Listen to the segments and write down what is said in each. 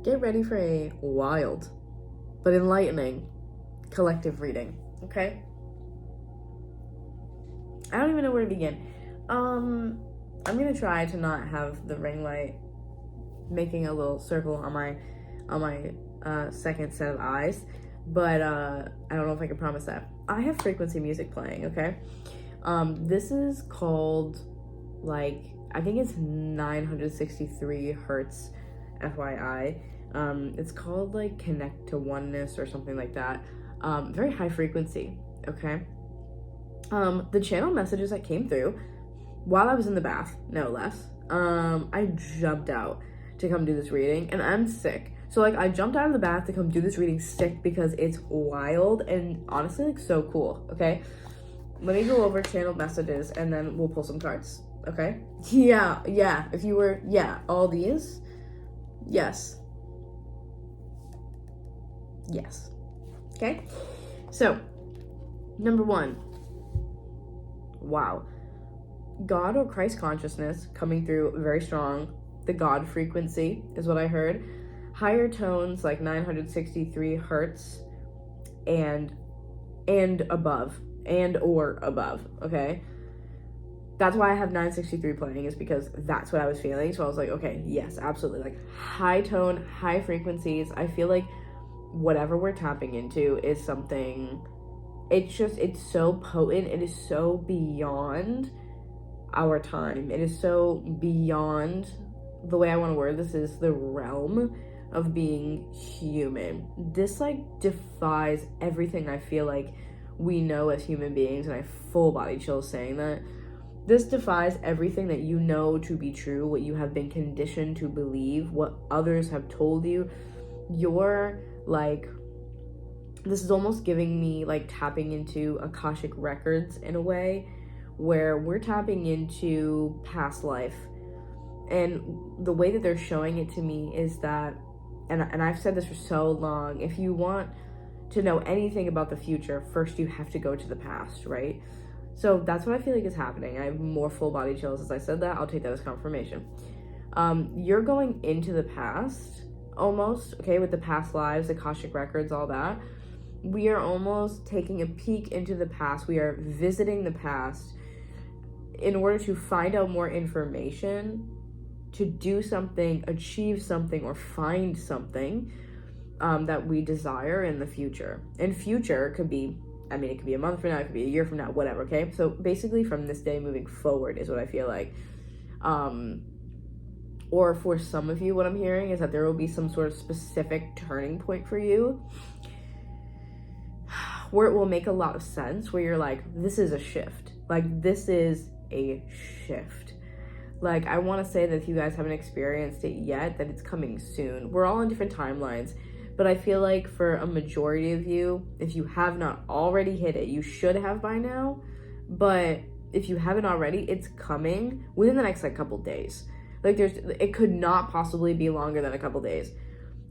get ready for a wild but enlightening collective reading, okay? I don't even know where to begin. I'm gonna try to not have the ring light making a little circle on my second set of eyes, but I don't know if I can promise that. I have frequency music playing, okay? This is called, like, I think it's 963 hertz, FYI. It's called, like, Connect to Oneness or something like that. Very high frequency, okay? The channel messages that came through while I was in the bath, no less, I jumped out to come do this reading, and I'm sick. So, like, I jumped out of the bath to come do this reading sick because it's wild and honestly, like, so cool, okay? Let me go over channel messages and then we'll pull some cards, okay? Yeah, if you were, all these, yes, okay? So, number 1, wow. God or Christ consciousness coming through very strong. The God frequency is what I heard. Higher tones like 963 hertz and above, and or above, okay? That's why I have 963 playing, is because that's what I was feeling. So I was like, okay, yes, absolutely. Like high tone, high frequencies. I feel like whatever we're tapping into is something, it's so potent. It is so beyond our time. It is so beyond, the way I want to word this is the realm of being human. This like defies everything I feel like we know as human beings, and I full body chills saying that. This defies everything that you know to be true, what you have been conditioned to believe, what others have told you. You're like, this is almost giving me like tapping into Akashic records in a way, where we're tapping into past life. And the way that they're showing it to me is that, and I've said this for so long, if you want to know anything about the future, first you have to go to the past, right? So that's what I feel like is happening. I have more full body chills as I said that. I'll take that as confirmation. You're going into the past, almost, okay, with the past lives, Akashic records, all that. We are almost taking a peek into the past. We are visiting the past in order to find out more information, to do something, achieve something, or find something that we desire in the future. And future could be, I mean, it could be a month from now, it could be a year from now, whatever, okay? So basically from this day moving forward is what I feel like. Or for some of you, what I'm hearing is that there will be some sort of specific turning point for you where it will make a lot of sense, where you're like, this is a shift. Like, this is a shift. Like, I want to say that if you guys haven't experienced it yet, that it's coming soon. We're all on different timelines, but I feel like for a majority of you, if you have not already hit it, you should have by now, but if you haven't already, it's coming within the next like couple days. Like, it could not possibly be longer than a couple days.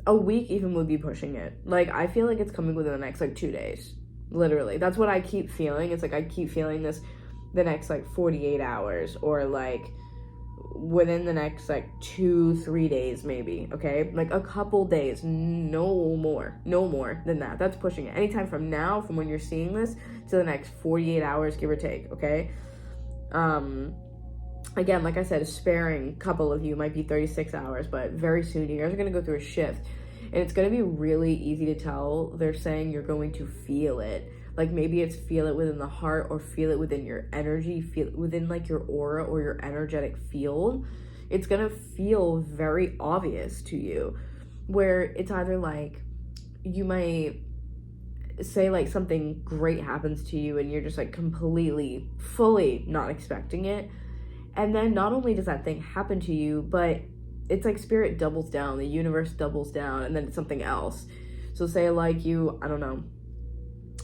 A week even would be pushing it. Like, I feel like it's coming within the next like 2 days, literally. That's what I keep feeling. It's like I keep feeling this the next like 48 hours, or like within the next like 2-3 days maybe, okay? Like a couple days, no more than that. That's pushing it. Anytime from now, from when you're seeing this to the next 48 hours, give or take, okay? Again, like I said, a sparing couple of you might be 36 hours, but very soon you guys are going to go through a shift, and it's going to be really easy to tell. They're saying you're going to feel it. Like, maybe it's feel it within the heart, or feel it within your energy, feel it within like your aura or your energetic field. It's gonna feel very obvious to you, where it's either like you might say like something great happens to you and you're just like completely, fully not expecting it. And then not only does that thing happen to you, but it's like spirit doubles down, the universe doubles down, and then it's something else. So say like you, I don't know,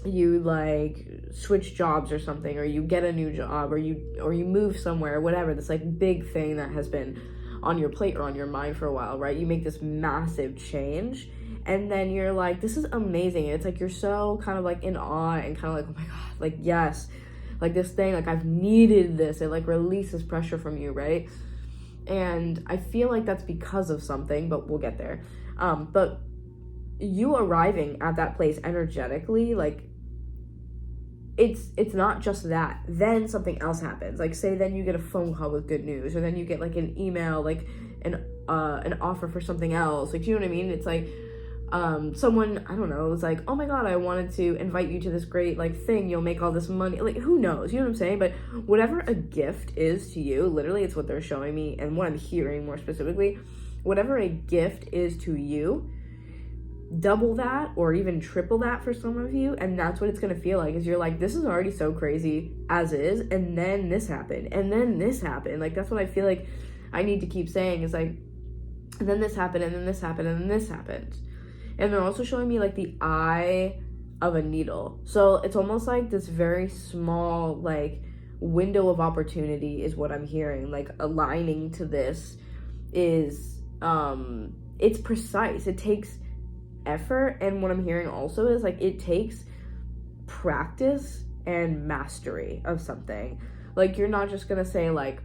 you like switch jobs or something, or you get a new job, or you move somewhere, whatever, this like big thing that has been on your plate or on your mind for a while, right? You make this massive change, and then you're like, this is amazing. And it's like you're so kind of like in awe and kind of like, oh my god, like yes, like this thing, like I've needed this. It like releases pressure from you, right? And I feel like that's because of something, but we'll get there. But you arriving at that place energetically, like, it's not just that. Then something else happens. Like, say then you get a phone call with good news, or then you get like an email, like an offer for something else. Like, you know what I mean? It's like someone, I don't know, was like, oh my god, I wanted to invite you to this great like thing, you'll make all this money. Like, who knows? You know what I'm saying? But whatever a gift is to you, literally it's what they're showing me, and what I'm hearing more specifically, whatever a gift is to you, double that or even triple that for some of you. And that's what it's gonna feel like, is you're like, this is already so crazy as is, and then this happened, and then this happened. Like, that's what I feel like I need to keep saying, is like, and then this happened, and then this happened, and then this happened. And they're also showing me like the eye of a needle. So it's almost like this very small like window of opportunity is what I'm hearing. Like, aligning to this is it's precise. It takes effort. And what I'm hearing also is like, it takes practice and mastery of something. Like, you're not just gonna say like,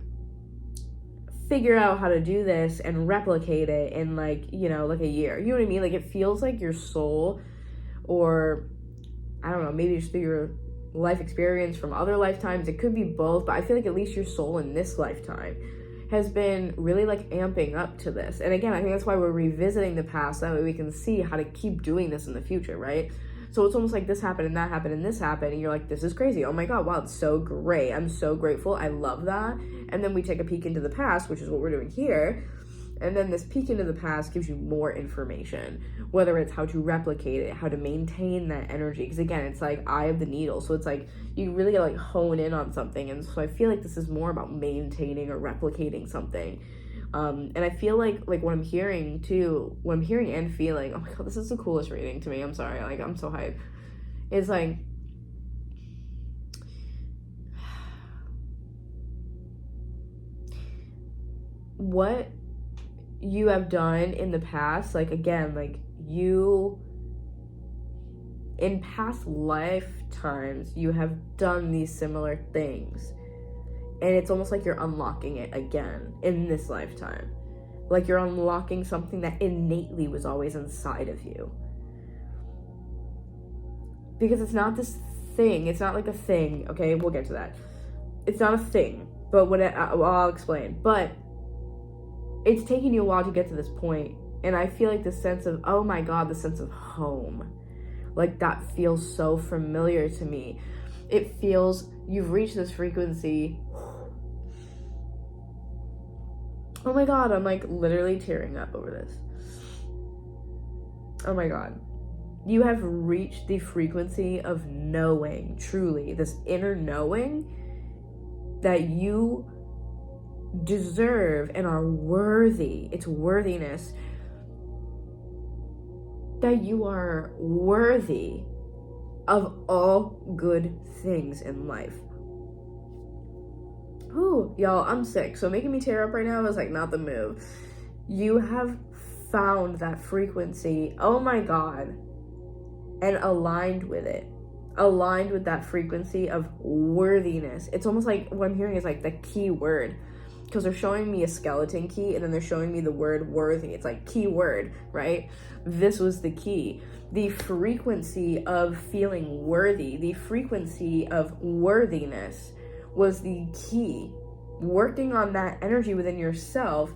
figure out how to do this and replicate it in like, you know, like a year. You know what I mean? Like, it feels like your soul, or I don't know, maybe just through your life experience from other lifetimes, it could be both, but I feel like at least your soul in this lifetime has been really like amping up to this. And again, I think that's why we're revisiting the past, that way we can see how to keep doing this in the future, right? So it's almost like this happened and that happened and this happened, and you're like, this is crazy. Oh my god, wow, it's so great. I'm so grateful. I love that. And then we take a peek into the past, which is what we're doing here. And then this peek into the past gives you more information, whether it's how to replicate it, how to maintain that energy. Because again, it's like eye of the needle. So it's like you really gotta like hone in on something. And so I feel like this is more about maintaining or replicating something. And I feel like what I'm hearing too, what I'm hearing and feeling, oh my god, this is the coolest reading to me. I'm sorry, like, I'm so hyped. It's like, what you have done in the past, like, again, like, you in past lifetimes, you have done these similar things. And it's almost like you're unlocking it again in this lifetime. Like, you're unlocking something that innately was always inside of you. Because it's not this thing. It's not like a thing. Okay, we'll get to that. It's not a thing. But I'll explain. But it's taken you a while to get to this point. And I feel like the sense of, oh my god, the sense of home. Like, that feels so familiar to me. It feels, you've reached this frequency. Oh my god, I'm like literally tearing up over this. Oh my god. You have reached the frequency of knowing, truly, this inner knowing that you deserve and are worthy. It's worthiness. That you are worthy of all good things in life. Ooh, y'all, I'm sick. So making me tear up right now is like not the move. You have found that frequency, oh my god, and aligned with it. Aligned with that frequency of worthiness. It's almost like what I'm hearing is like the key word. Because they're showing me a skeleton key and then they're showing me the word worthy. It's like key word, right? This was the key. The frequency of feeling worthy, the frequency of worthiness was the key. Working on that energy within yourself,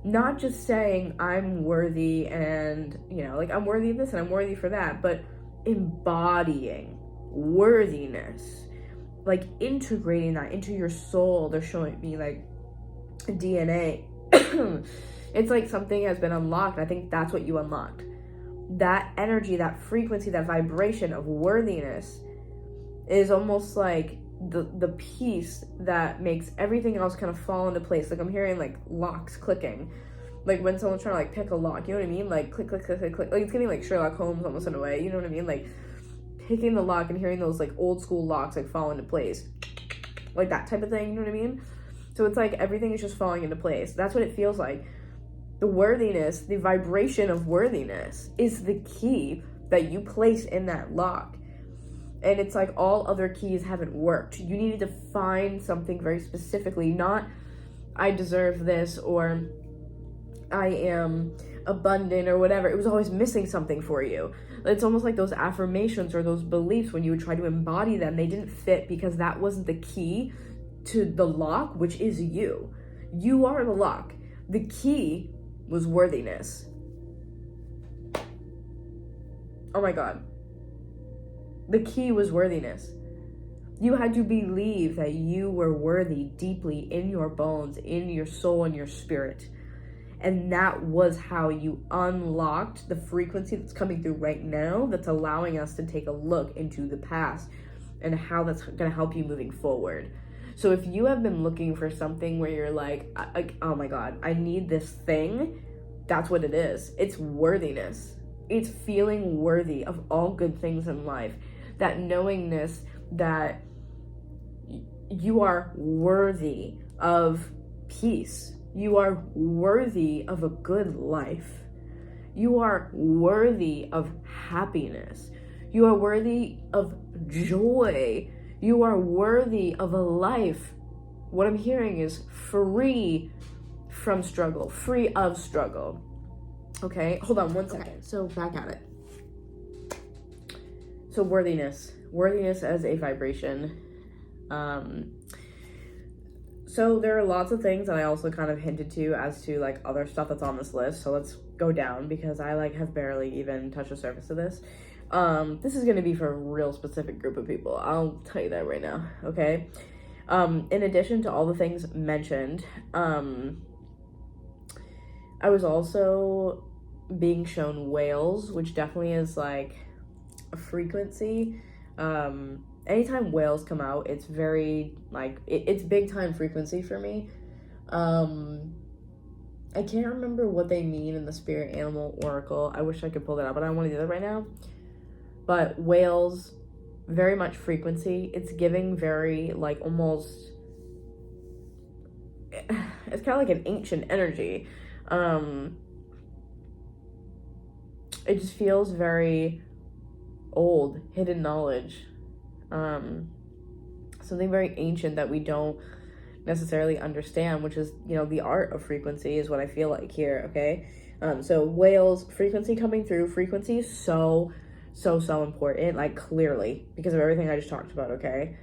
not just saying I'm worthy and, you know, like I'm worthy of this and I'm worthy for that, but embodying worthiness, like integrating that into your soul. They're showing me like DNA. It's like something has been unlocked. I think that's what you unlocked. That energy, that frequency, that vibration of worthiness is almost like the piece that makes everything else kind of fall into place. Like I'm hearing like locks clicking, like when someone's trying to like pick a lock, you know what I mean? Like click, click, click, click, click. Like it's getting like Sherlock Holmes almost in a way, you know what I mean? Like picking the lock and hearing those like old school locks like fall into place, like that type of thing, you know what I mean? So it's like everything is just falling into place. That's what it feels like. The worthiness, the vibration of worthiness is the key that you place in that lock. And it's like all other keys haven't worked. You needed to find something very specifically, not I deserve this, or I am abundant, or whatever. It was always missing something for you. It's almost like those affirmations or those beliefs, when you would try to embody them, they didn't fit because that wasn't the key to the lock, which is you. You are the lock. The key was worthiness. Oh my God. The key was worthiness. You had to believe that you were worthy deeply in your bones, in your soul, and your spirit. And that was how you unlocked the frequency that's coming through right now, that's allowing us to take a look into the past and how that's going to help you moving forward. So if you have been looking for something where you're like, oh my God, I need this thing, that's what it is. It's worthiness. It's feeling worthy of all good things in life. That knowingness that you are worthy of peace. You are worthy of a good life. You are worthy of happiness. You are worthy of joy. You are worthy of a life. What I'm hearing is free from struggle, free of struggle. Okay, hold on one second. So back at it. So worthiness as a vibration. So there are lots of things that I also kind of hinted to as to like other stuff that's on this list. So let's go down because I like have barely even touched the surface of this. This is going to be for a real specific group of people. I'll tell you that right now. Okay. In addition to all the things mentioned, I was also being shown whales, which definitely is like a frequency. Anytime whales come out, it's very like it's big time frequency for me. I can't remember what they mean in the spirit animal oracle. I wish I could pull that up, but I don't want to do that right now. But whales, very much frequency. It's giving very like almost, it's kind of like an ancient energy. It just feels very old, hidden knowledge. Something very ancient that we don't necessarily understand, which is, you know, the art of frequency is what I feel like here. Okay. So whales, frequency coming through. Frequency is so important, like clearly because of everything I just talked about. Okay.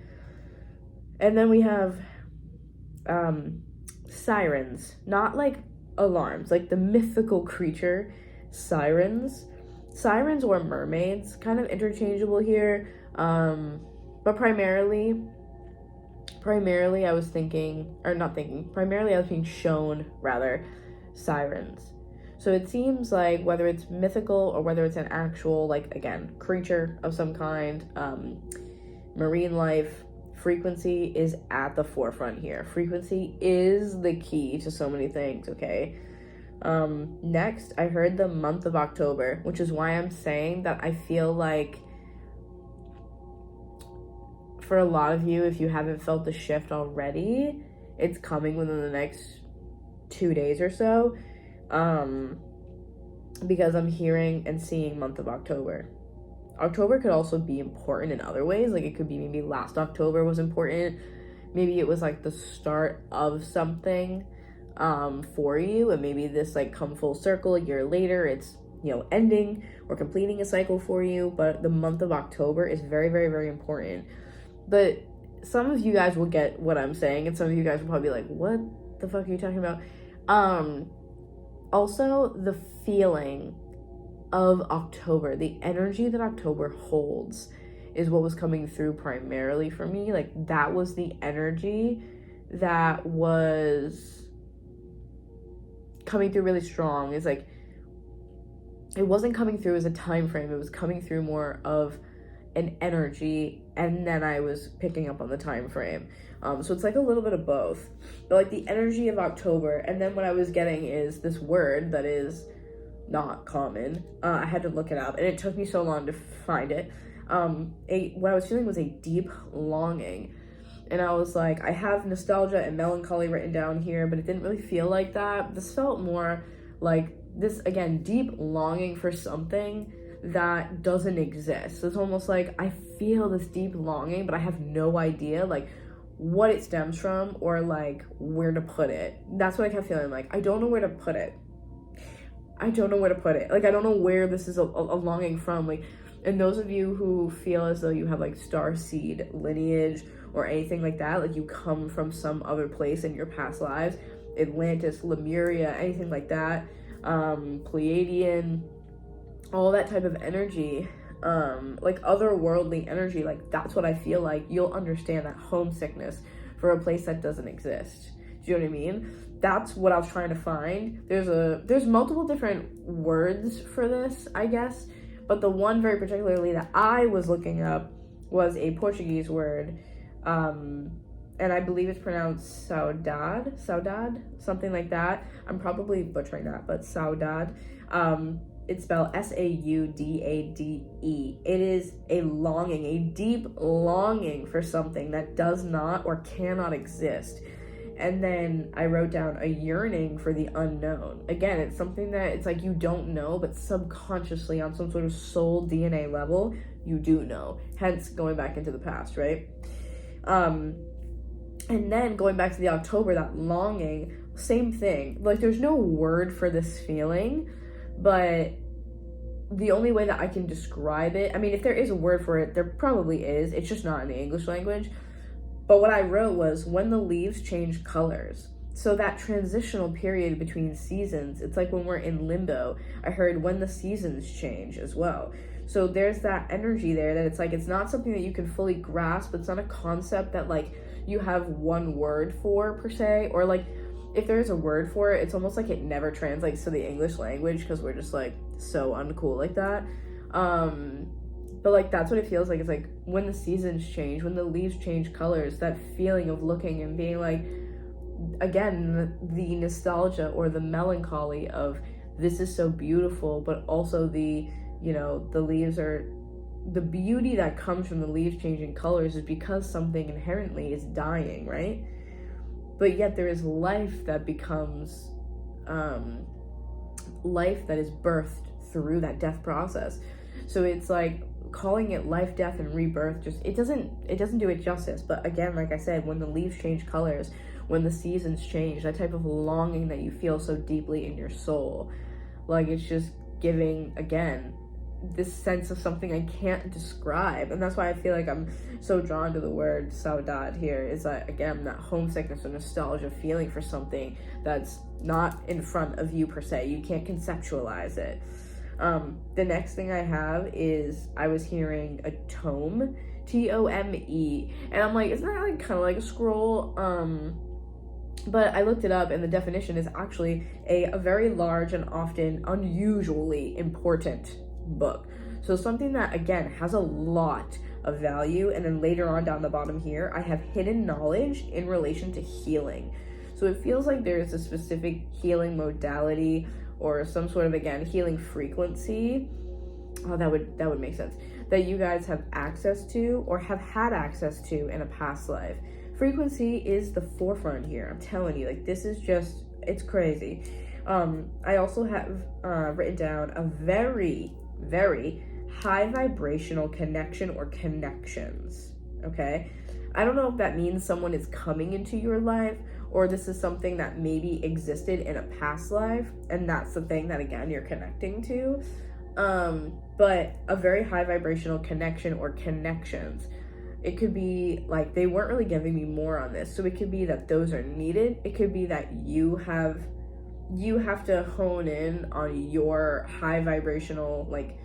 And then we have sirens, not like alarms, like the mythical creature sirens or mermaids, kind of interchangeable here. But primarily I was thinking, or not thinking, primarily I was being shown rather sirens. So it seems like whether it's mythical or whether it's an actual, like, again, creature of some kind, marine life, frequency is at the forefront here. Frequency is the key to so many things, okay? Next, I heard the month of October, which is why I'm saying that I feel like for a lot of you, if you haven't felt the shift already, it's coming within the next 2 days or so. Because I'm hearing and seeing month of October. October could also be important in other ways. Like it could be maybe last October was important. Maybe it was like the start of something for you, and maybe this like come full circle a year later, it's, you know, ending or completing a cycle for you. But the month of October is very, very, very important. But some of you guys will get what I'm saying, and some of you guys will probably be like, what the fuck are you talking about? Also, the feeling of October, the energy that October holds is what was coming through primarily for me. Like that was the energy that was coming through really strong. It's like it wasn't coming through as a time frame, it was coming through more of an energy, and then I was picking up on the time frame. So it's like a little bit of both, but like the energy of October, and then what I was getting is this word that is not common. I had to look it up, and it took me so long to find it. What I was feeling was a deep longing, and I was like, I have nostalgia and melancholy written down here, but it didn't really feel like that. This felt more like this, again, deep longing for something that doesn't exist. So it's almost like I feel this deep longing, but I have no idea like what it stems from or like where to put it. That's what I kept feeling like. I don't know where to put it. Like, I don't know where this is a longing from. Like, and those of you who feel as though you have like star seed lineage or anything like that, like you come from some other place in your past lives, Atlantis, Lemuria, anything like that, Pleiadian, all that type of energy, like otherworldly energy, like that's what I feel like you'll understand that homesickness for a place that doesn't exist. Do you know what I mean? That's what I was trying to find. There's multiple different words for this, I guess, but the one very particularly that I was looking up was a Portuguese word, and I believe it's pronounced saudade, something like that. I'm probably butchering that, but saudade. It's spelled Saudade. It is a longing, a deep longing for something that does not or cannot exist. And then I wrote down a yearning for the unknown. Again, it's something that it's like you don't know, but subconsciously on some sort of soul DNA level, you do know. Hence going back into the past, right? And then going back to the October, that longing, same thing. Like there's no word for this feeling, but the only way that I can describe it, I mean, if there is a word for it, there probably is. It's just not in the English language. But what I wrote was when the leaves change colors. So that transitional period between seasons, it's like when we're in limbo. I heard when the seasons change as well. So there's that energy there that it's like, it's not something that you can fully grasp. It's not a concept that like you have one word for per se, or like if there's a word for it, it's almost like it never translates to the English language because we're just like so uncool like that. But like that's what it feels like. It's like when the seasons change, when the leaves change colors, that feeling of looking and being like, again, the nostalgia or the melancholy of this is so beautiful, but also the, you know, the leaves are, the beauty that comes from the leaves changing colors is because something inherently is dying, right? But yet there is life that becomes life that is birthed through that death process. So it's like calling it life, death, and rebirth, just it doesn't do it justice. But again, like I said, when the leaves change colors, when the seasons change, that type of longing that you feel so deeply in your soul, like it's just giving, again, this sense of something I can't describe. And that's why I feel like I'm so drawn to the word saudade here, is that, again, that homesickness or nostalgia feeling for something that's not in front of you per se. You can't conceptualize it. The next thing I have is I was hearing a tome, Tome, and I'm like, isn't that like kind of like a scroll? But I looked it up, and the definition is actually a very large and often unusually important book. So something that, again, has a lot of value. And then later on down the bottom here, I have hidden knowledge in relation to healing. So it feels like there's a specific healing modality or some sort of, again, healing frequency. Oh, that would make sense. That you guys have access to or have had access to in a past life. Frequency is the forefront here. I'm telling you, like, this is just, it's crazy. I also have written down a very, very high vibrational connection or connections. Okay, I don't know if that means someone is coming into your life, or this is something that maybe existed in a past life, and that's the thing that, again, you're connecting to. But a very high vibrational connection or connections. It could be like, they weren't really giving me more on this, so it could be that those are needed. It could be that you have to hone in on your high vibrational like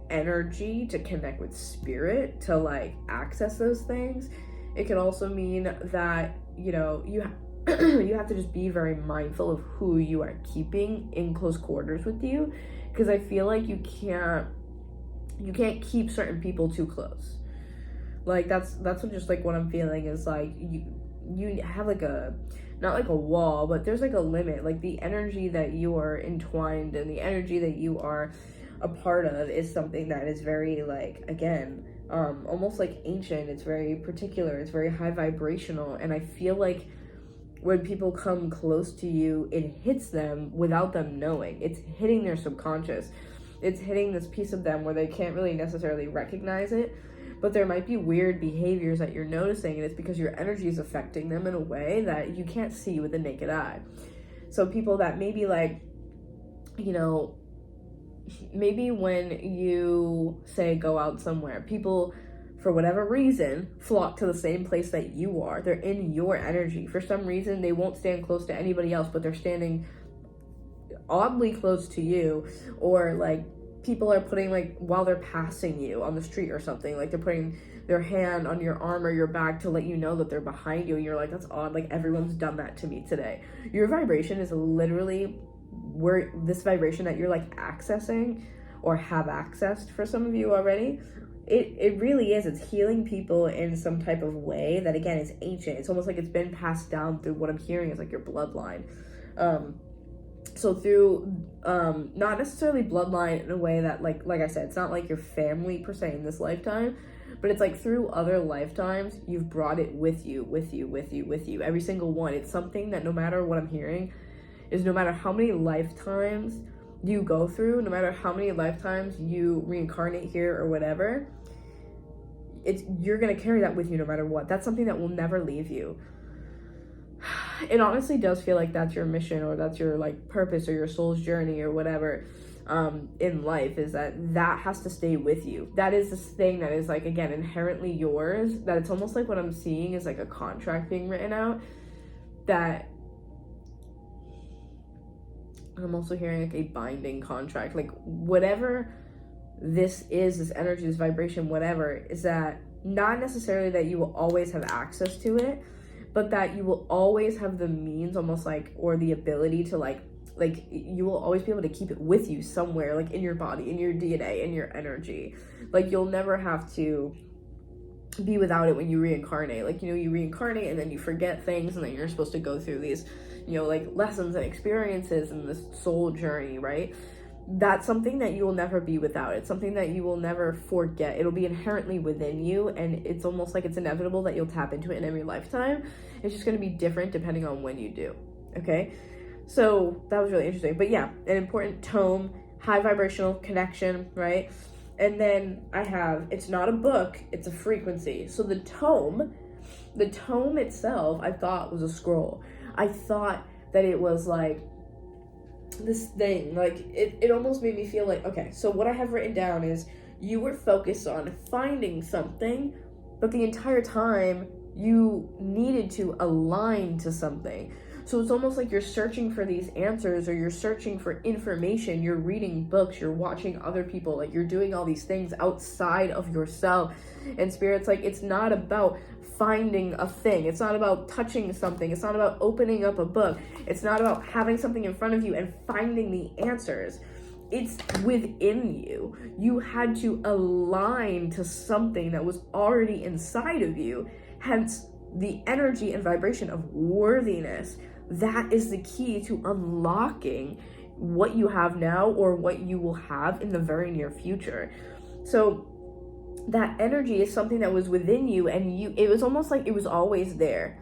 energy to connect with spirit to like access those things. It could also mean that, you know, you have to just be very mindful of who you are keeping in close quarters with you, because I feel like you can't keep certain people too close. Like that's what just like what I'm feeling is like you have like a, not like a wall, but there's like a limit. Like the energy that you are entwined and the energy that you are a part of is something that is very like, again, almost like ancient. It's very particular. It's very high vibrational. And I feel like when people come close to you, it hits them without them knowing. It's hitting their subconscious. It's hitting this piece of them where they can't really necessarily recognize it, but there might be weird behaviors that you're noticing, and it's because your energy is affecting them in a way that you can't see with the naked eye. So people that maybe like, you know, maybe when you say go out somewhere, people for whatever reason flock to the same place that you are. They're in your energy. For some reason, they won't stand close to anybody else, but they're standing oddly close to you. Or like people are putting, like, while they're passing you on the street or something, like they're putting their hand on your arm or your back to let you know that they're behind you, and you're like, that's odd, like everyone's done that to me today. Your vibration is literally where this vibration that you're like accessing or have accessed for some of you already. It really is. It's healing people in some type of way that, again, is ancient. It's almost like it's been passed down through, what I'm hearing is like your bloodline. So through, not necessarily bloodline in a way that, like I said, it's not like your family per se in this lifetime, but it's like through other lifetimes, you've brought it with you, every single one. It's something that, no matter what I'm hearing, is no matter how many lifetimes you go through, no matter how many lifetimes you reincarnate here or whatever, you're gonna carry that with you no matter what. That's something that will never leave you. It honestly does feel like that's your mission, or that's your like purpose, or your soul's journey, or whatever in life, is that has to stay with you. That is this thing that is, like, again, inherently yours, that it's almost like what I'm seeing is like a contract being written out, that I'm also hearing like a binding contract, like whatever this is, this energy, this vibration, whatever, is that not necessarily that you will always have access to it, but that you will always have the means, almost like, or the ability to like you will always be able to keep it with you somewhere, like in your body, in your DNA, in your energy. Like you'll never have to be without it when you reincarnate. Like, you know, you reincarnate and then you forget things, and then you're supposed to go through these, you know, like lessons and experiences in this soul journey, right? That's something that you will never be without. It's something that you will never forget. It'll be inherently within you, and it's almost like it's inevitable that you'll tap into it in every lifetime. It's just going to be different depending on when you do. Okay, so that was really interesting. But yeah, an important tome, high vibrational connection, right? And then I have, it's not a book, it's a frequency. So the tome itself, I thought was a scroll. I thought that it was like this thing, like it almost made me feel like, okay, so what I have written down is you were focused on finding something, but the entire time you needed to align to something. So it's almost like you're searching for these answers, or you're searching for information, you're reading books, you're watching other people, like you're doing all these things outside of yourself. And Spirit's like, it's not about finding a thing, it's not about touching something, it's not about opening up a book, it's not about having something in front of you and finding the answers. It's within you. You had to align to something that was already inside of you, hence the energy and vibration of worthiness. That is the key to unlocking what you have now, or what you will have in the very near future. So that energy is something that was within you, and it was almost like it was always there,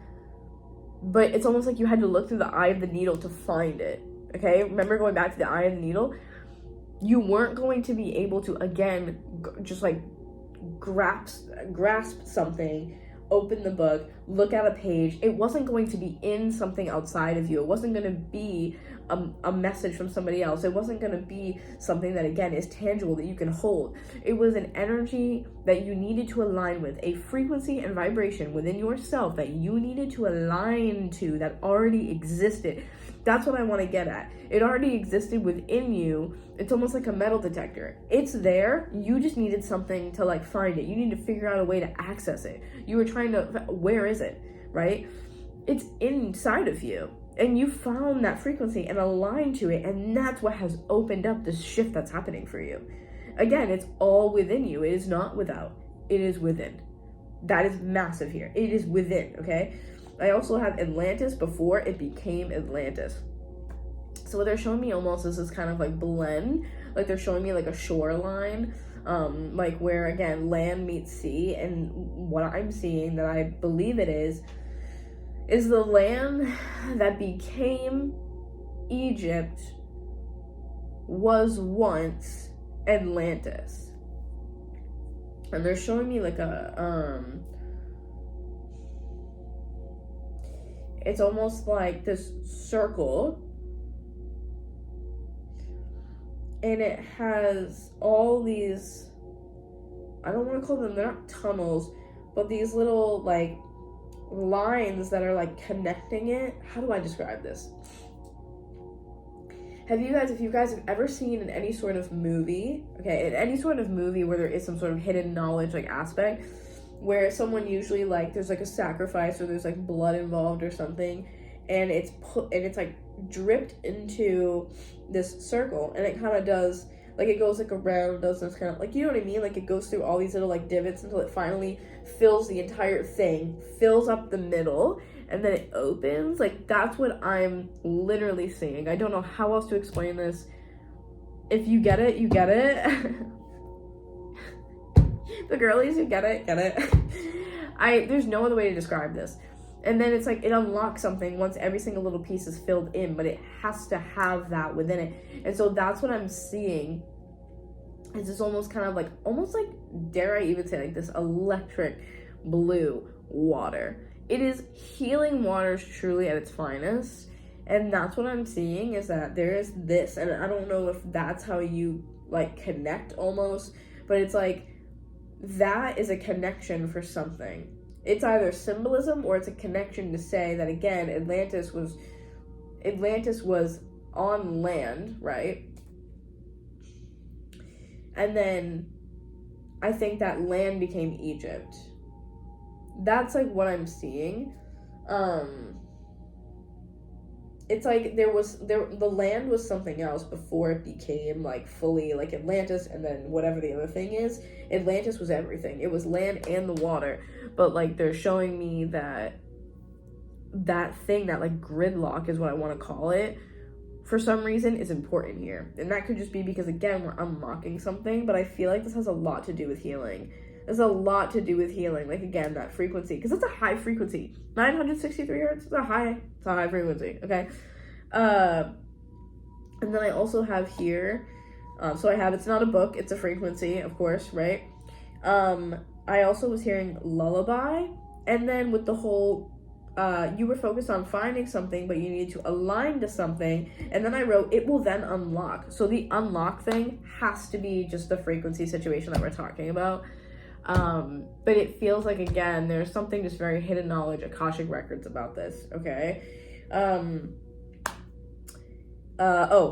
but it's almost like you had to look through the eye of the needle to find it. Okay, remember going back to the eye of the needle? You weren't going to be able to, again, just like grasp something, open the book, look at a page. It wasn't going to be in something outside of you. It wasn't going to be a message from somebody else. It wasn't going to be something that, again, is tangible, that you can hold. It was an energy that you needed to align with, a frequency and vibration within yourself that you needed to align to, that already existed. That's what I want to get at. It already existed within you. It's almost like a metal detector. It's there. You just needed something to like find it. You need to figure out a way to access it. You were trying to, where is it, right? It's inside of you. And you found that frequency and aligned to it. And that's what has opened up this shift that's happening for you. Again, it's all within you. It is not without. It is within. That is massive here. It is within, okay? I also have Atlantis before it became Atlantis. So what they're showing me almost is this kind of like blend. Like they're showing me like a shoreline, like where, again, land meets sea. And what I'm seeing, that I believe it is the land that became Egypt was once Atlantis. and they're showing me like it's almost like this circle, and it has all these, I don't want to call them, they're not tunnels, but these little like lines that are like connecting it. How do I describe this? If you guys have ever seen in any sort of movie, okay, in any sort of movie where there is some sort of hidden knowledge like aspect, where someone usually like there's like a sacrifice or there's like blood involved or something, and it's like dripped into this circle, and it kind of does like, it goes like around, does this kind of like, you know what I mean, like it goes through all these little like divots until it finally fills the entire thing, fills up the middle, and then it opens. Like, that's what I'm literally seeing. I don't know how else to explain this. If you get it, you get it. The girlies, you get it. There's no other way to describe this. And then it's like it unlocks something once every single little piece is filled in, but it has to have that within it. And so that's what I'm seeing. It's just almost like, dare I even say, like this electric blue water. It is healing waters truly at its finest. And that's what I'm seeing, is that there is this, and I don't know if that's how you like connect almost, but it's like that is a connection for something. It's either symbolism or it's a connection to say that, again, Atlantis was on land, right? And then I think that land became Egypt. That's like what I'm seeing. It's like the land was something else before it became like fully like Atlantis, and then whatever the other thing is. Atlantis was everything. It was land and the water. But like they're showing me that thing, that like gridlock is what I want to call it, for some reason is important here. And that could just be because, again, we're unlocking something, but I feel like this has a lot to do with healing. There's a lot to do with healing. Like, again, that frequency, because it's a high frequency. 963 hertz is a high frequency, okay? And then I also have here, so I have, it's not a book, it's a frequency, of course, right? I also was hearing lullaby, and then with the whole, you were focused on finding something, but you needed to align to something, and then I wrote, it will then unlock. So the unlock thing has to be just the frequency situation that we're talking about. But it feels like, again, there's something just very hidden knowledge, Akashic records about this, okay?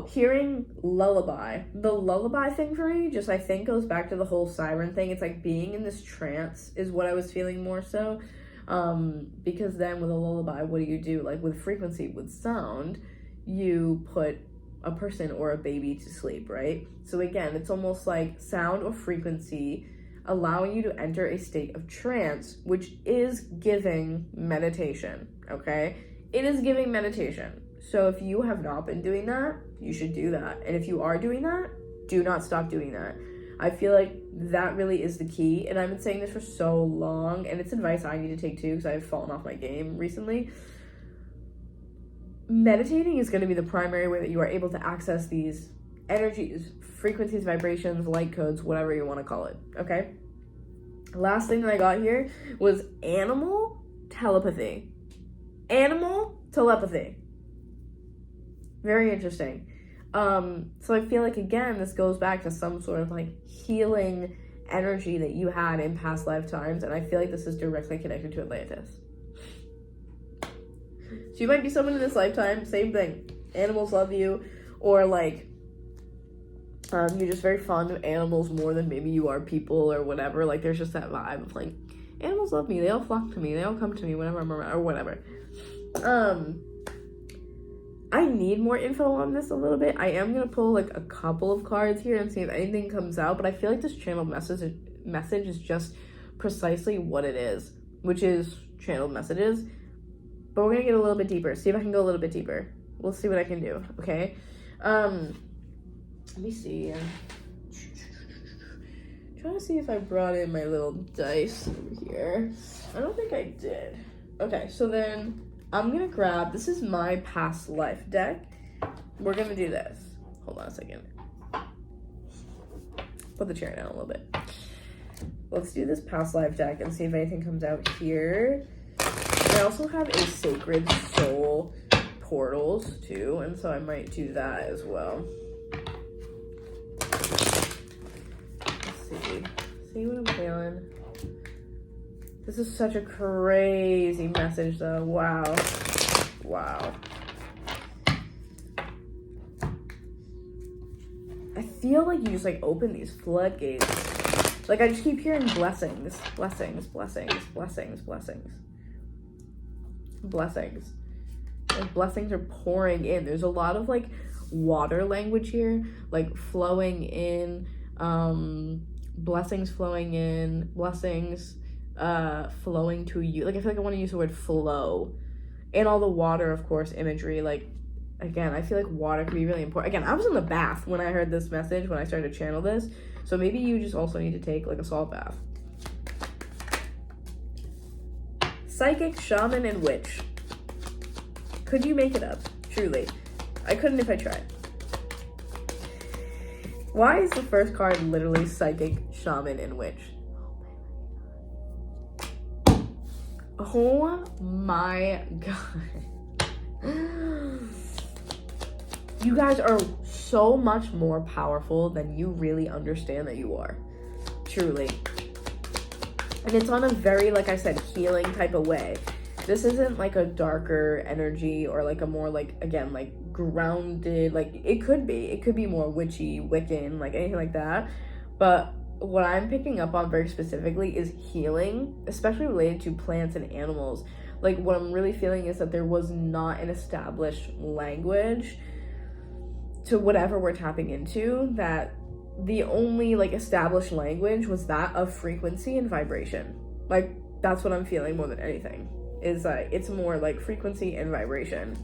Hearing lullaby. The lullaby thing for me just, I think, goes back to the whole siren thing. It's like being in this trance is what I was feeling more so. Because then with a lullaby, what do? Like with frequency, with sound, you put a person or a baby to sleep, right? So again, it's almost like sound or frequency allowing you to enter a state of trance, which is giving meditation, okay? It is giving meditation. So if you have not been doing that, you should do that. And if you are doing that, do not stop doing that. I feel like that really is the key. And I've been saying this for so long, and it's advice I need to take too, because I've fallen off my game recently. Meditating is going to be the primary way that you are able to access these energies, frequencies, vibrations, light codes, whatever you want to call it, okay? Last thing that I got here was animal telepathy. Animal telepathy. Very interesting. So I feel like, again, this goes back to some sort of like healing energy that you had in past lifetimes, and I feel like this is directly connected to Atlantis. So you might be someone in this lifetime, same thing. Animals love you, or like you're just very fond of animals more than maybe you are people or whatever. Like there's just that vibe of like, animals love me, they all flock to me, they all come to me whenever I'm around, or whatever. I need more info on this a little bit. I am going to pull like a couple of cards here and see if anything comes out, but I feel like this channeled message is just precisely what it is, which is channeled messages. But we're going to get a little bit deeper, see if I can go a little bit deeper. We'll see what I can do, okay? Let me see. Trying to see if I brought in my little dice over here. I don't think I did. Okay, so then I'm gonna grab, this is my past life deck. We're gonna do this. Hold on a second. Put the chair down a little bit. Let's do this past life deck and see if anything comes out here. I also have a Sacred Soul portals too, and so I might do that as well. Let's see what I'm feeling. This is such a crazy message though. Wow. I feel like you just like open these floodgates. Like I just keep hearing blessings. Like blessings are pouring in. There's a lot of like water language here, like flowing in, blessings flowing in, blessings flowing to you. Like I feel like I want to use the word flow. And all the water, of course, imagery. Like, again, I feel like water can be really important. Again, I was in the bath when I heard this message, when I started to channel this. So maybe you just also need to take like a salt bath. Psychic, shaman, and witch. Could you make it up? Truly. I couldn't if I tried. Why is the first card literally psychic, shaman, and witch? Oh my god. You guys are so much more powerful than you really understand that you are. Truly. And it's on a very, like I said, healing type of way. This isn't like a darker energy or like a more like, again, like grounded, like it could be more witchy, Wiccan, like anything like that. But what I'm picking up on very specifically is healing, especially related to plants and animals. Like what I'm really feeling is that there was not an established language to whatever we're tapping into, that the only like established language was that of frequency and vibration. Like that's what I'm feeling more than anything, is it's more like frequency and vibration.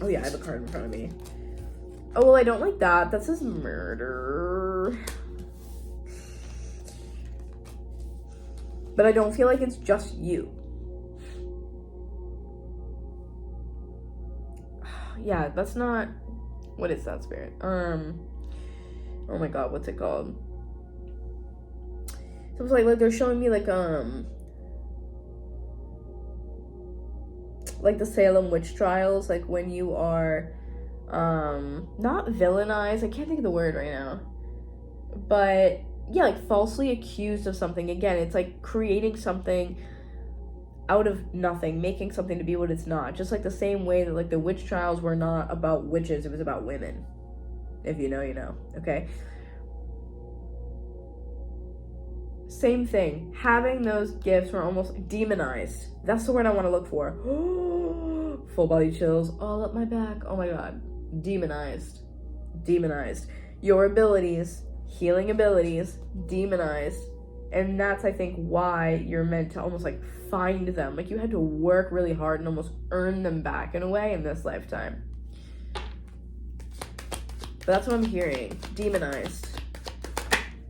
Oh yeah, I have a card in front of me. Oh well, I don't like that. That says murder. But I don't feel like it's just you. Yeah, that's not... What is that, spirit? Oh my god, what's it called? So it's like they're showing me like the Salem witch trials, like when you are not villainized, I can't think of the word right now, but yeah, like falsely accused of something. Again, it's like creating something out of nothing, making something to be what it's not. Just like the same way that like the witch trials were not about witches, it was about women. If you know, you know. Okay. Same thing. Having those gifts were almost demonized. That's the word I want to look for. Full body chills all up my back. Oh my god. Demonized. Your abilities, healing abilities, demonized. And that's, I think, why you're meant to almost like find them. Like you had to work really hard and almost earn them back in a way in this lifetime. But that's what I'm hearing. Demonized.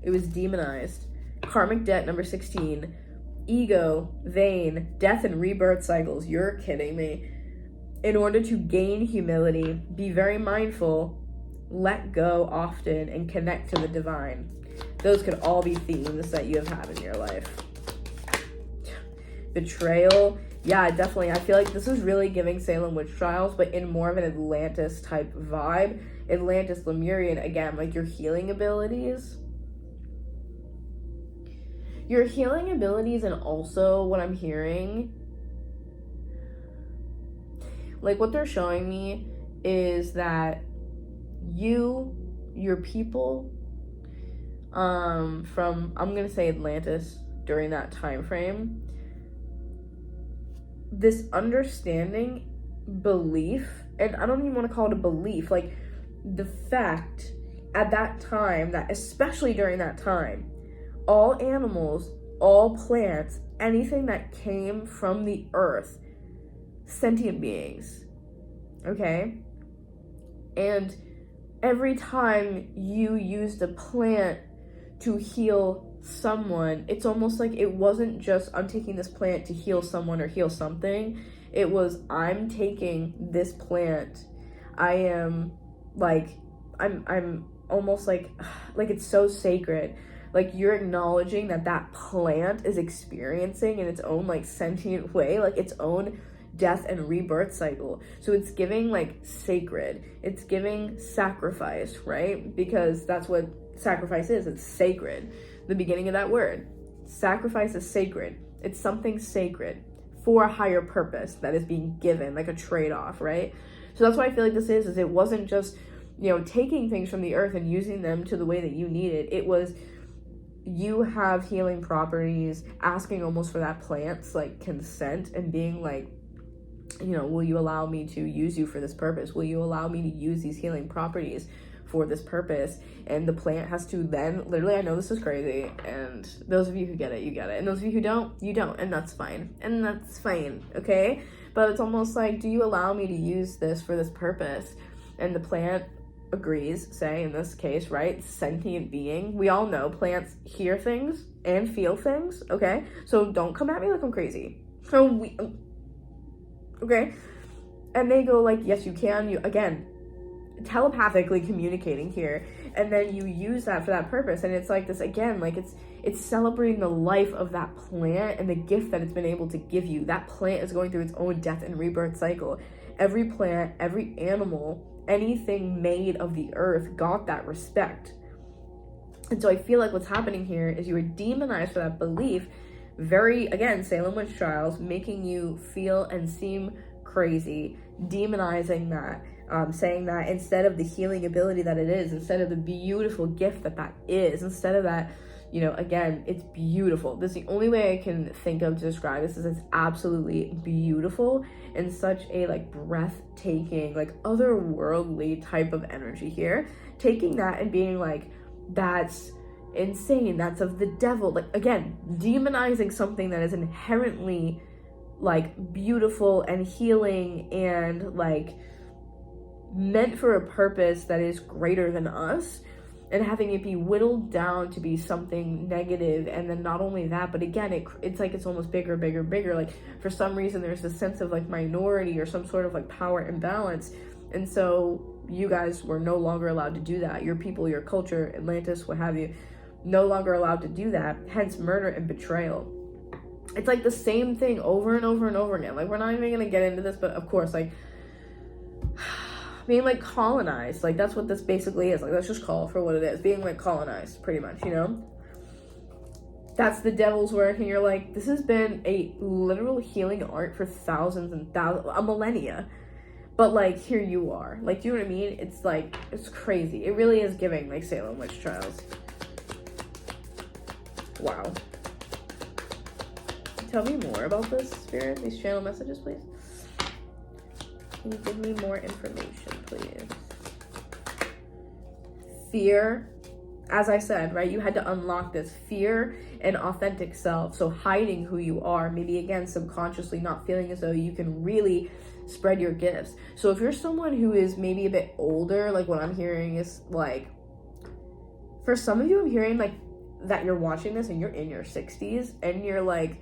It was demonized. Karmic debt number 16. Ego, vain, death and rebirth cycles. You're kidding me. In order to gain humility, be very mindful, let go often, and connect to the divine. Those could all be themes that you have had in your life. Betrayal. Yeah, definitely. I feel like this is really giving Salem witch trials, but in more of an Atlantis type vibe. Atlantis, Lemurian, again, like your healing abilities. Your healing abilities, and also what I'm hearing, like what they're showing me is that your people, from, I'm gonna say Atlantis during that time frame, this understanding, belief, and I don't even want to call it a belief, like the fact at that time that, especially during that time, all animals, all plants, anything that came from the earth, sentient beings, okay? And every time you used a plant to heal someone, it's almost like it wasn't just, I'm taking this plant to heal someone or heal something. It was, I'm taking this plant. I am like, I'm almost like it's so sacred Like, you're acknowledging that that plant is experiencing in its own, like, sentient way, like, its own death and rebirth cycle. So it's giving, like, sacred. It's giving sacrifice, right? Because that's what sacrifice is. It's sacred. The beginning of that word. Sacrifice is sacred. It's something sacred for a higher purpose that is being given, like a trade-off, right? So that's what I feel like this is it wasn't just, you know, taking things from the earth and using them to the way that you need it. It was, you have healing properties, asking almost for that plant's, like, consent and being like, you know, will you allow me to use you for this purpose? Will you allow me to use these healing properties for this purpose? And the plant has to then, literally, I know this is crazy, and those of you who get it, you get it, and those of you who don't, you don't, and that's fine, okay? But it's almost like, do you allow me to use this for this purpose? And the plant agrees, say, in this case, right? Sentient being. We all know plants hear things and feel things, okay? So don't come at me like I'm crazy. Okay? And they go like, yes, you can. You, again, telepathically communicating here, and then you use that for that purpose. And it's like this, again, like it's celebrating the life of that plant and the gift that it's been able to give you. That plant is going through its own death and rebirth cycle. Every plant, every animal, anything made of the earth got that respect. And so I feel like what's happening here is you were demonized for that belief. Very, again, Salem witch trials, making you feel and seem crazy, demonizing that, saying that instead of the healing ability that it is, instead of the beautiful gift that that is, instead of that, you know, again, it's beautiful. This is the only way I can think of to describe this, is it's absolutely beautiful and such a, like, breathtaking, like, otherworldly type of energy here. Taking that and being like, that's insane, that's of the devil. Like, again, demonizing something that is inherently, like, beautiful and healing and, like, meant for a purpose that is greater than us, and having it be whittled down to be something negative. And then not only that, but again, it's like it's almost bigger. Like, for some reason there's this sense of, like, minority or some sort of, like, power imbalance, and so you guys were no longer allowed to do that. Your people, your culture, Atlantis, what have you, no longer allowed to do that, hence murder and betrayal. It's like the same thing over and over and over again. Like, we're not even gonna get into this, but of course, like, being, like, colonized, like, that's what this basically is. Like, let's just call it for what it is, being, like, colonized, pretty much, you know? That's the devil's work, and you're like, this has been a literal healing art for thousands and thousands, a millennia, but, like, here you are. Like, do you know what I mean? It's, like, it's crazy. It really is giving, like, Salem witch trials. Wow. Tell me more about this, Spirit. These channel messages, please. Can you give me more information, please? Fear, as I said, right? You had to unlock this fear and authentic self. So hiding who you are, maybe, again, subconsciously not feeling as though you can really spread your gifts. So if you're someone who is maybe a bit older, like, what I'm hearing is, like, for some of you, I'm hearing, like, that you're watching this and you're in your 60s and you're like,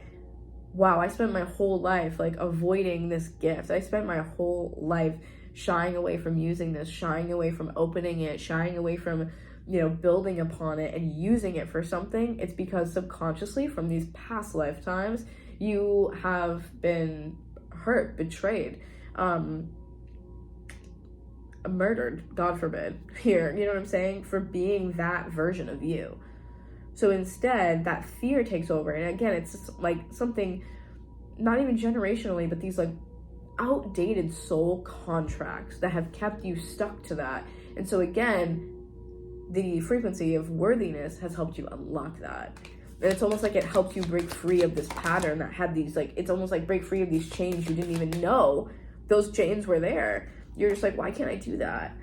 wow, I spent my whole life, like, avoiding this gift. I spent my whole life shying away from using this, shying away from opening it, shying away from, you know, building upon it and using it for something. It's because subconsciously from these past lifetimes, you have been hurt, betrayed, murdered, God forbid, here, you know what I'm saying, for being that version of you. So instead, that fear takes over. And again, it's just, like, something, not even generationally, but these, like, outdated soul contracts that have kept you stuck to that. And so again, the frequency of worthiness has helped you unlock that. And it's almost like it helps you break free of this pattern that had these, like, it's almost like break free of these chains you didn't even know those chains were there. You're just like, why can't I do that?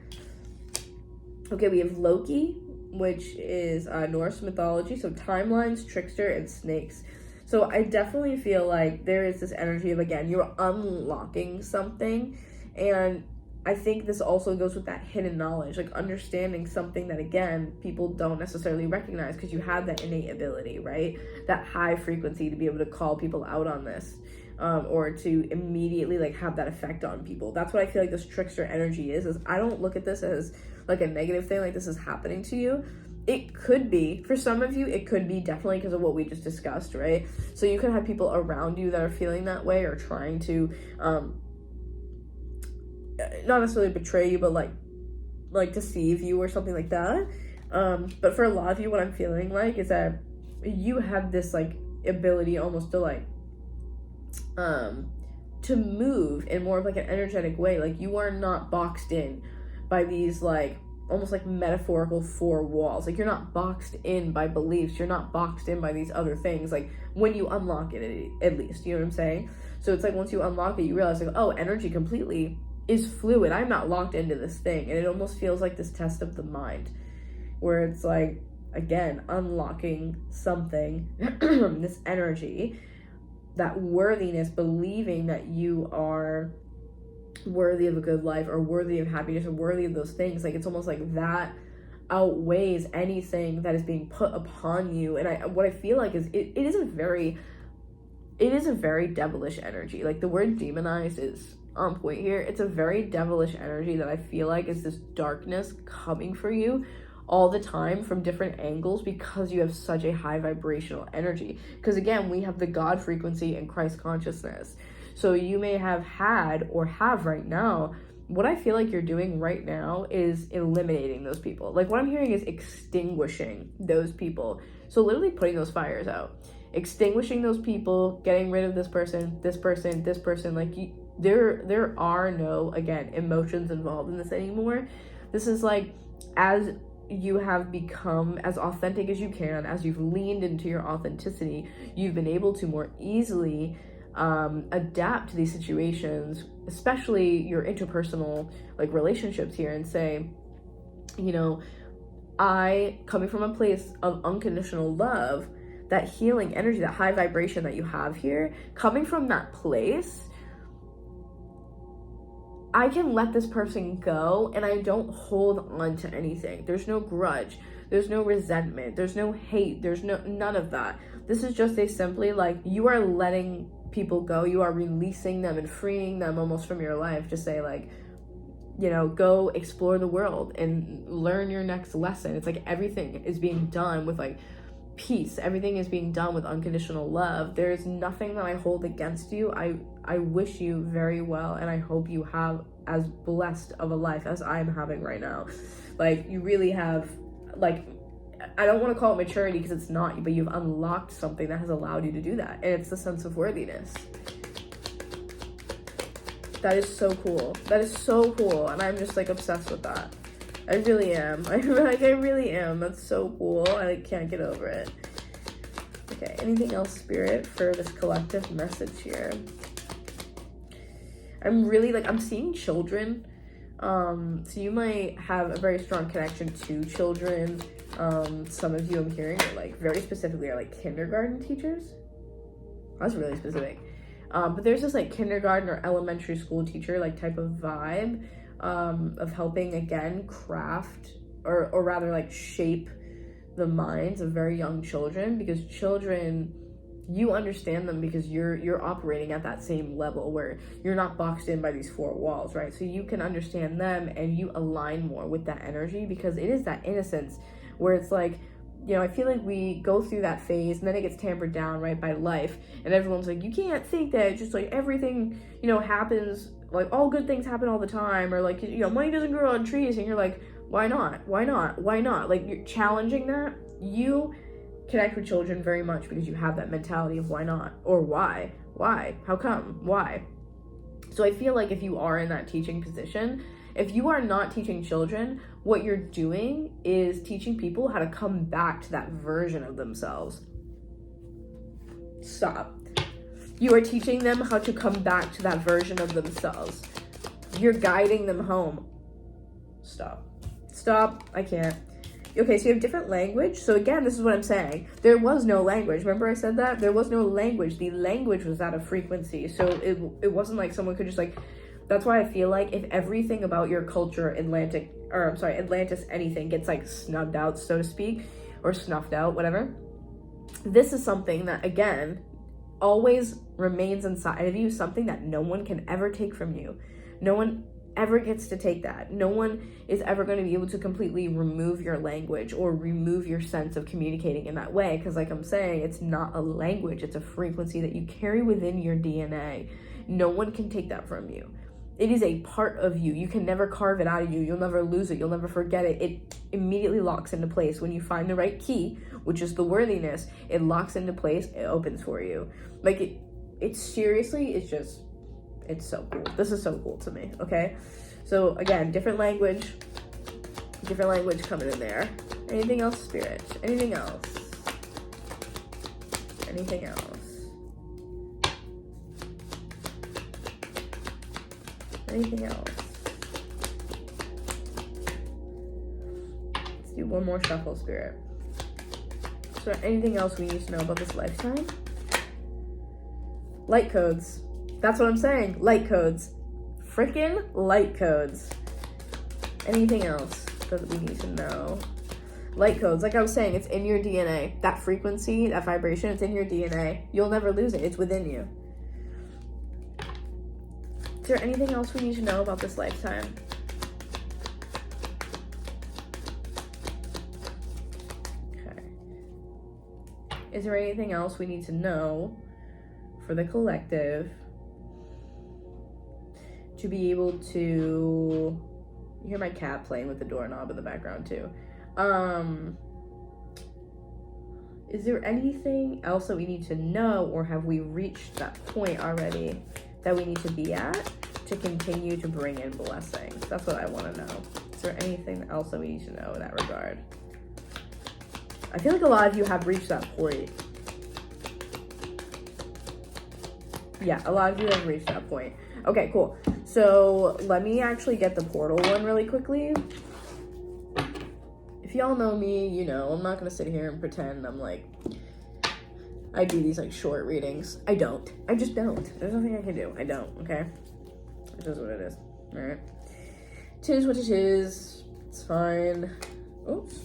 Okay, we have Loki, which is Norse mythology, so timelines, trickster, and snakes. So I definitely feel like there is this energy of, again, you're unlocking something, and I think this also goes with that hidden knowledge, like understanding something that, again, people don't necessarily recognize because you have that innate ability, right? That high frequency to be able to call people out on this, or to immediately, like, have that effect on people. That's what I feel like this trickster energy is I don't look at this as, like, a negative thing, like, this is happening to you. it could be, for some of you, it could be definitely because of what we just discussed, right? So you could have people around you that are feeling that way or trying to, not necessarily betray you, but like deceive you or something like that. But for a lot of you, what I'm feeling like is that you have this like ability almost to like, to move in more of like an energetic way. Like you are not boxed in by these like almost like metaphorical four walls. Like you're not boxed in by beliefs, you're not boxed in by these other things, like when you unlock it at least, you know what I'm saying? So it's like once you unlock it, you realize like, oh, energy completely is fluid. I'm not locked into this thing. And it almost feels like this test of the mind where it's like, again, unlocking something, this energy, that worthiness, believing that you are worthy of a good life or worthy of happiness or worthy of those things. Like it's almost like that outweighs anything that is being put upon you. And what I feel like is it is a very devilish energy. Like the word demonized is on point here. It's a very devilish energy that I feel like is this darkness coming for you all the time from different angles because you have such a high vibrational energy. Because again, we have the God frequency and Christ consciousness. So you may have had or have right now, what I feel like you're doing right now is eliminating those people. Like what I'm hearing is extinguishing those people. So literally putting those fires out, extinguishing those people, getting rid of this person, like there are no, again, emotions involved in this anymore. This is like, as you have become as authentic as you can, as you've leaned into your authenticity, you've been able to more easily adapt to these situations, especially your interpersonal like relationships here, and say, you know, I, coming from a place of unconditional love, that healing energy, that high vibration that you have here, coming from that place, I can let this person go and I don't hold on to anything. There's no grudge, there's no resentment, there's no hate, there's none of that. This is just a simply like, you are letting people go, you are releasing them and freeing them almost from your life to say like, you know, go explore the world and learn your next lesson. It's like everything is being done with like peace, everything is being done with unconditional love. There's nothing that I hold against you. I wish you very well, and I hope you have as blessed of a life as I'm having right now. Like you really have, like, I don't want to call it maturity because it's not, but you've unlocked something that has allowed you to do that, and it's the sense of worthiness. That is so cool. That is so cool, and I'm just like obsessed with that. I really am. I really am. That's so cool. I can't get over it. Okay, anything else, Spirit, for this collective message here? I'm really like, I'm seeing children. So you might have a very strong connection to children. Some of you I'm hearing are like very specifically are like kindergarten teachers. That's really specific. But there's this like kindergarten or elementary school teacher like type of vibe of helping again craft or rather like shape the minds of very young children, because children, you understand them because you're operating at that same level where you're not boxed in by these four walls, right? So you can understand them and you align more with that energy, because it is that innocence where it's like, you know, I feel like we go through that phase and then it gets tampered down, right, by life, and everyone's like, you can't think that just like everything, you know, happens, like all good things happen all the time, or like, you know, money doesn't grow on trees, and you're like, why not, like you're challenging that. You connect with children very much because you have that mentality of why not, or why, how come, why. So I feel like if you are in that teaching position, if you are not teaching children, what you're doing is teaching people how to come back to that version of themselves. Stop. You are teaching them how to come back to that version of themselves. You're guiding them home. Stop. I can't. Okay, so you have different language. So again, this is what I'm saying. There was no language. Remember I said that? There was no language. The language was out of frequency. So it wasn't like someone could just like, that's why I feel like if everything about your culture, Atlantis, anything gets like snubbed out, so to speak, or snuffed out, whatever. This is something that, again, always remains inside of you, something that no one can ever take from you. No one ever gets to take that. No one is ever going to be able to completely remove your language or remove your sense of communicating in that way. Because like I'm saying, it's not a language, it's a frequency that you carry within your DNA. No one can take that from you. It is a part of you. You can never carve it out of you. You'll never lose it. You'll never forget it. It immediately locks into place. When you find the right key, which is the worthiness, it locks into place. It opens for you. Like it's seriously, it's so cool. This is so cool to me, okay? So again, different language coming in there. Anything else, Spirit? Anything else? Anything else? Anything else? Let's do one more shuffle, Spirit. So anything else we need to know about this lifetime? Light codes. That's what I'm saying. Light codes. Freaking light codes. Anything else that we need to know? Light codes. Like I was saying, it's in your DNA. That frequency, that vibration, it's in your DNA. You'll never lose it. It's within you. Is there anything else we need to know about this lifetime? Okay. Is there anything else we need to know for the collective to be able to... You hear my cat playing with the doorknob in the background too. Is there anything else that we need to know, or have we reached that point already that we need to be at to continue to bring in blessings? That's what I want to know. Is there anything else that we need to know in that regard? I feel like a lot of you have reached that point. Yeah, a lot of you have reached that point. Okay, cool. So let me actually get the portal one really quickly. If y'all know me, you know, I'm not going to sit here and pretend I'm like, I do these like short readings. I don't. I just don't. There's nothing I can do. I don't, okay? It is what it is. All right. It is what it is. It's fine. Oops.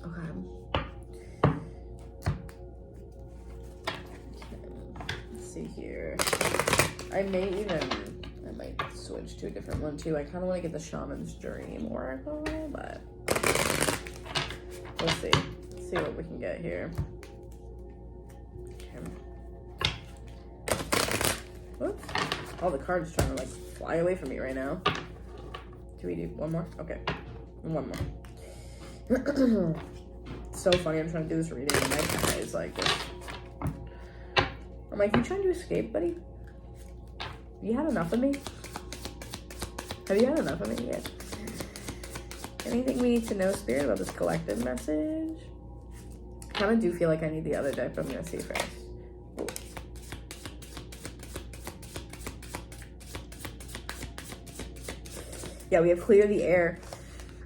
Okay. Let's see here. I might switch to a different one too. I kind of want to get the Shaman's Dream Oracle, but we'll see. Let's see what we can get here. Okay. Whoops. All the cards trying to like fly away from me right now. Do we do one more? Okay. One more. It's so funny. I'm trying to do this reading and my cat is like this. I'm like, you trying to escape, buddy? Have you had enough of me? Have you had enough of me yet? Anything we need to know, Spirit, about this collective message? I kind of do feel like I need the other deck, but I'm going to see first. Ooh. Yeah, we have clear the air.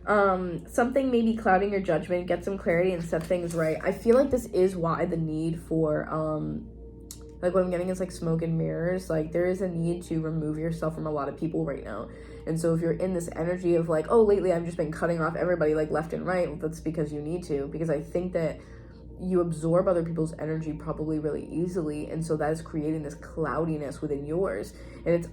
Something may be clouding your judgment. Get some clarity and set things right. I feel like this is why the need for... like what I'm getting is like smoke and mirrors. Like there is a need to remove yourself from a lot of people right now. And so if you're in this energy of like, oh, lately I've just been cutting off everybody like left and right, that's because you need to. Because I think that you absorb other people's energy probably really easily. And so that is creating this cloudiness within yours. And it's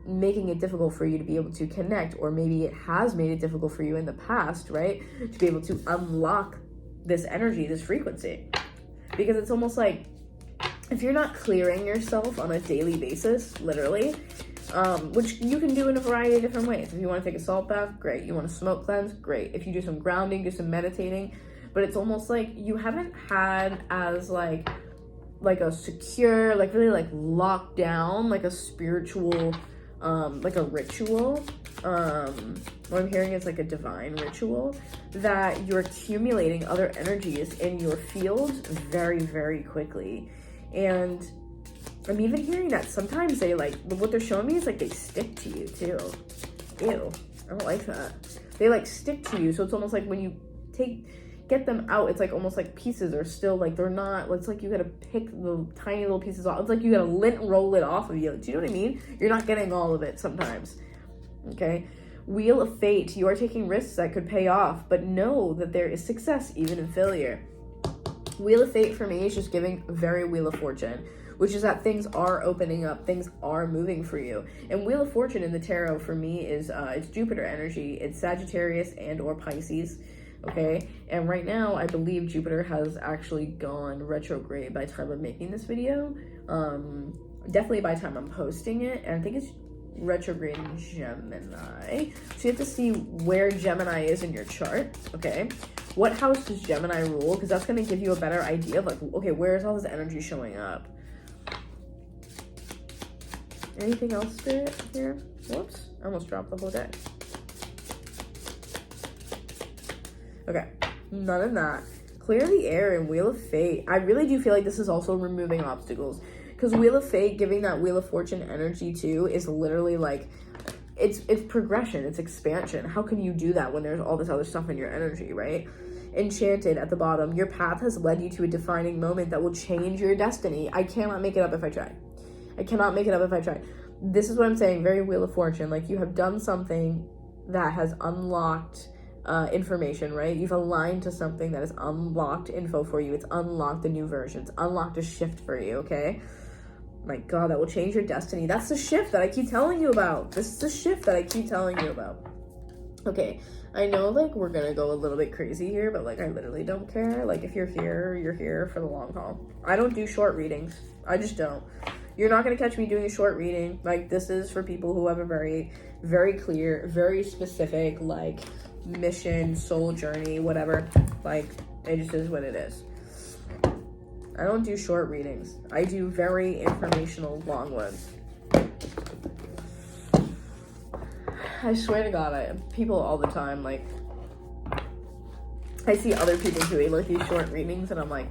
making it difficult for you to be able to connect. Or maybe it has made it difficult for you in the past, right? To be able to unlock this energy, this frequency. Because it's almost like, if you're not clearing yourself on a daily basis, literally, which you can do in a variety of different ways. If you want to take a salt bath, great. You want to smoke cleanse, great. If you do some grounding, do some meditating, but it's almost like you haven't had as like a secure, like really like locked down, like a spiritual, like a ritual. What I'm hearing is like a divine ritual that you're accumulating other energies in your field very, very quickly. And I'm even hearing that sometimes they like, what they're showing me is like they stick to you too. Ew, I don't like that. They like stick to you. So it's almost like when you get them out, it's like almost like pieces are still like, they're not, it's like you gotta pick the tiny little pieces off. It's like you gotta lint roll it off of you. Do you know what I mean? You're not getting all of it sometimes. Okay. Wheel of Fate. You are taking risks that could pay off, but know that there is success even in failure. Wheel of Fate for me is just giving very Wheel of Fortune. which is that things are opening up, things are moving for you. And Wheel of Fortune in the tarot for me is it's Jupiter energy. It's Sagittarius and or Pisces. Okay, and right now I believe Jupiter has actually gone retrograde by the time I'm making this video. Definitely by the time I'm posting it, and I think it's retrograde in Gemini. So you have to see where Gemini is in your chart. Okay, what house does Gemini rule? Because that's going to give you a better idea of like, okay, where is all this energy showing up? Anything else, Spirit, here? Whoops, I almost dropped the whole deck. Okay, none of that. Clear the air and Wheel of Fate. I really do feel like this is also removing obstacles. Because Wheel of Fate, giving that Wheel of Fortune energy too, is literally like, it's progression, it's expansion. How can you do that when there's all this other stuff in your energy, right? Enchanted at the bottom. Your path has led you to a defining moment that will change your destiny. I cannot make it up if I try. I cannot make it up if I try. This is what I'm saying, very Wheel of Fortune. Like, you have done something that has unlocked information, right? You've aligned to something that has unlocked info for you. It's unlocked a new version. It's unlocked a shift for you, okay? My God, that will change your destiny. That's the shift that I keep telling you about. This is the shift that I keep telling you about. Okay, I know, like, we're gonna go a little bit crazy here, but, like, I literally don't care. Like, if you're here for the long haul. I don't do short readings. I just don't. You're not gonna catch me doing a short reading. Like, this is for people who have a very, very clear, very specific, like, mission, soul journey, whatever. Like, it just is what it is. I don't do short readings. I do very informational long ones. I swear to God, people all the time, like, I see other people doing like these short readings and I'm like,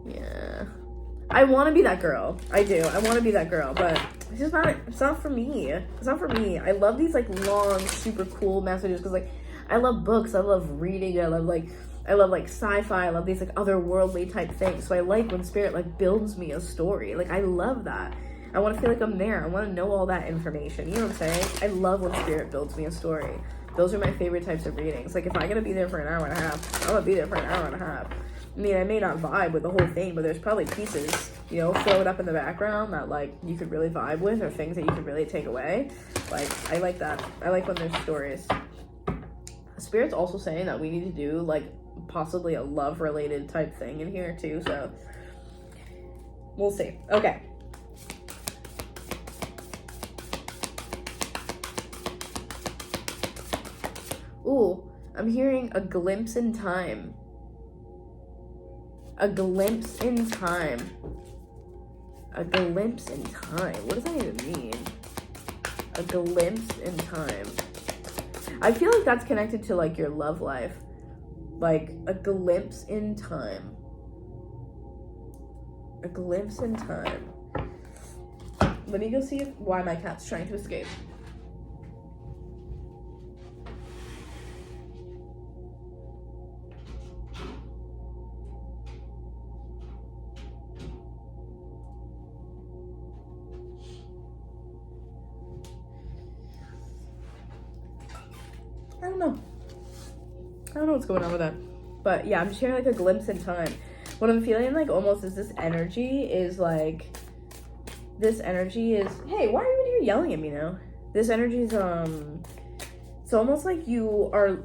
yeah. I want to be that girl. I do. I want to be that girl, but it's not for me. It's not for me. I love these like long, super cool messages because like I love books. I love reading. I love like sci-fi. I love these like otherworldly type things. So I like when Spirit like builds me a story. Like I love that. I want to feel like I'm there. I want to know all that information. You know what I'm saying? I love when Spirit builds me a story. Those are my favorite types of readings. Like if I'm gonna be there for an hour and a half, I'm gonna be there for an hour and a half. I mean, I may not vibe with the whole thing, but there's probably pieces, you know, throw it up in the background that like you could really vibe with, or things that you could really take away. Like I like that. I like when there's stories. Spirit's also saying that we need to do like possibly a love related type thing in here too, so we'll see. Okay. Ooh, I'm hearing a glimpse in time. A glimpse in time. A glimpse in time. What does that even mean? A glimpse in time. I feel like that's connected to like your love life. Like a glimpse in time. A glimpse in time. Let me go see why my cat's trying to escape. I don't know what's going on with that. But yeah, I'm just hearing like a glimpse in time. What I'm feeling like almost is this energy is like, hey, why are you in here yelling at me now? This energy is, it's almost like you are,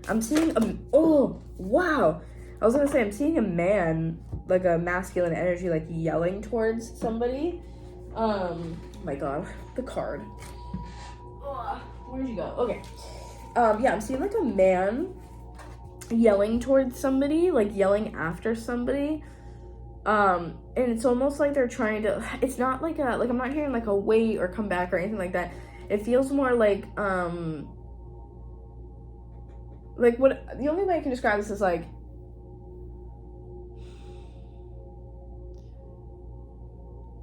I'm seeing, oh, wow. I was gonna say, I'm seeing a man, like a masculine energy, like yelling towards somebody. My God, the card. Where'd you go? Okay. Yeah, I'm seeing like a man yelling towards somebody, like yelling after somebody. And it's almost like they're trying to, it's not like I'm not hearing like a wait or come back or anything like that. It feels more like what, the only way I can describe this is like,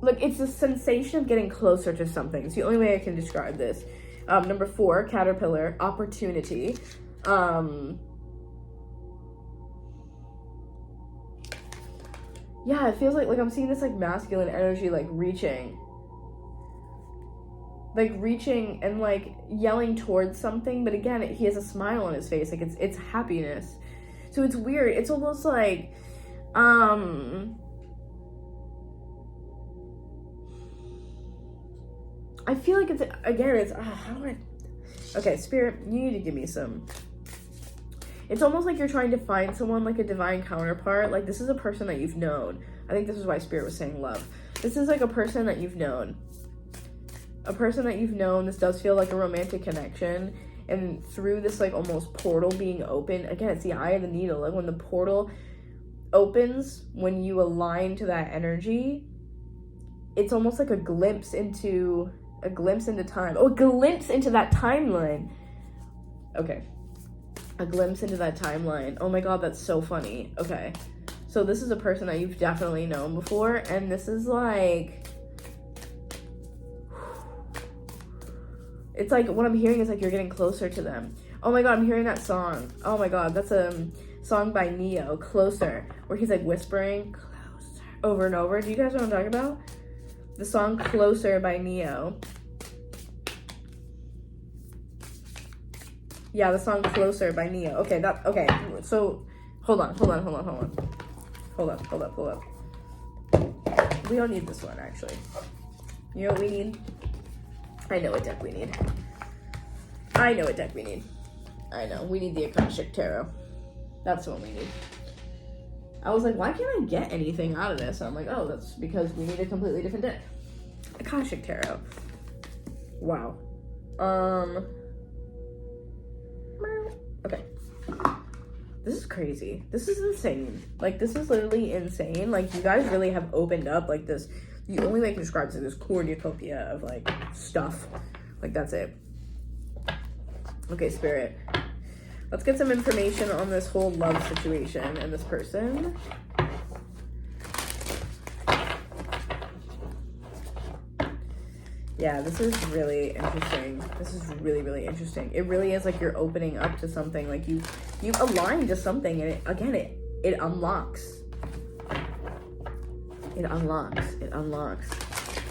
it's a sensation of getting closer to something. It's the only way I can describe this. Number 4, caterpillar, opportunity. Yeah, it feels like I'm seeing this like masculine energy, like reaching and like yelling towards something. But again, he has a smile on his face. Like it's happiness. So it's weird. It's almost like, I feel like it's, again, it's, how do I, okay, Spirit, you need to give me some. It's almost like you're trying to find someone like a divine counterpart. Like, this is a person that you've known. I think this is why Spirit was saying love. This is like a person that you've known. A person that you've known. This does feel like a romantic connection. And through this, like, almost portal being open, again, it's the eye of the needle. Like, when the portal opens, when you align to that energy, it's almost like a glimpse into time. Oh, a glimpse into that timeline. Okay. A glimpse into that timeline. Oh my god, that's so funny. Okay. So this is a person that you've definitely known before, and this is like, it's like, what I'm hearing is like you're getting closer to them. Oh my god, I'm hearing that song. Oh my god, that's a song by Neo, Closer, where he's like whispering closer over and over. Do you guys know what I'm talking about? The song Closer by Neo. Yeah, the song Closer by Neo. Okay, okay. So, hold up. We don't need this one, actually. You know what we need? I know what deck we need. I know, we need the Akashic Tarot. That's what we need. I was like, why can't I get anything out of this? And I'm like, oh, that's because we need a completely different deck. Akashic Tarot. Wow. Okay. This is crazy. This is insane. Like, this is literally insane. Like, you guys really have opened up, like, this. The only way I can describe this is this cornucopia of, like, stuff. Like, that's it. Okay, Spirit. Let's get some information on this whole love situation and this person. Yeah, this is really interesting. This is really, really interesting. It really is like you're opening up to something. Like you align to something, and it unlocks. It unlocks.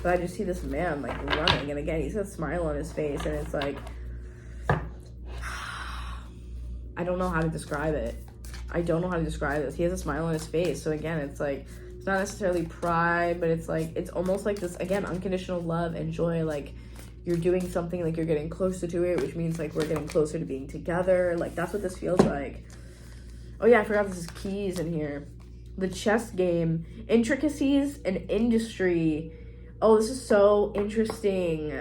But I just see this man like running, and again, he's got a smile on his face, and it's like, I don't know how to describe it. I don't know how to describe this. He has a smile on his face, so again, it's like, it's not necessarily pride, but it's like, it's almost like this, again, unconditional love and joy. Like, you're doing something, like you're getting closer to it, which means like we're getting closer to being together. Like, that's what this feels like. Oh yeah, I forgot this is keys in here. The chess game, intricacies and industry. Oh, this is so interesting.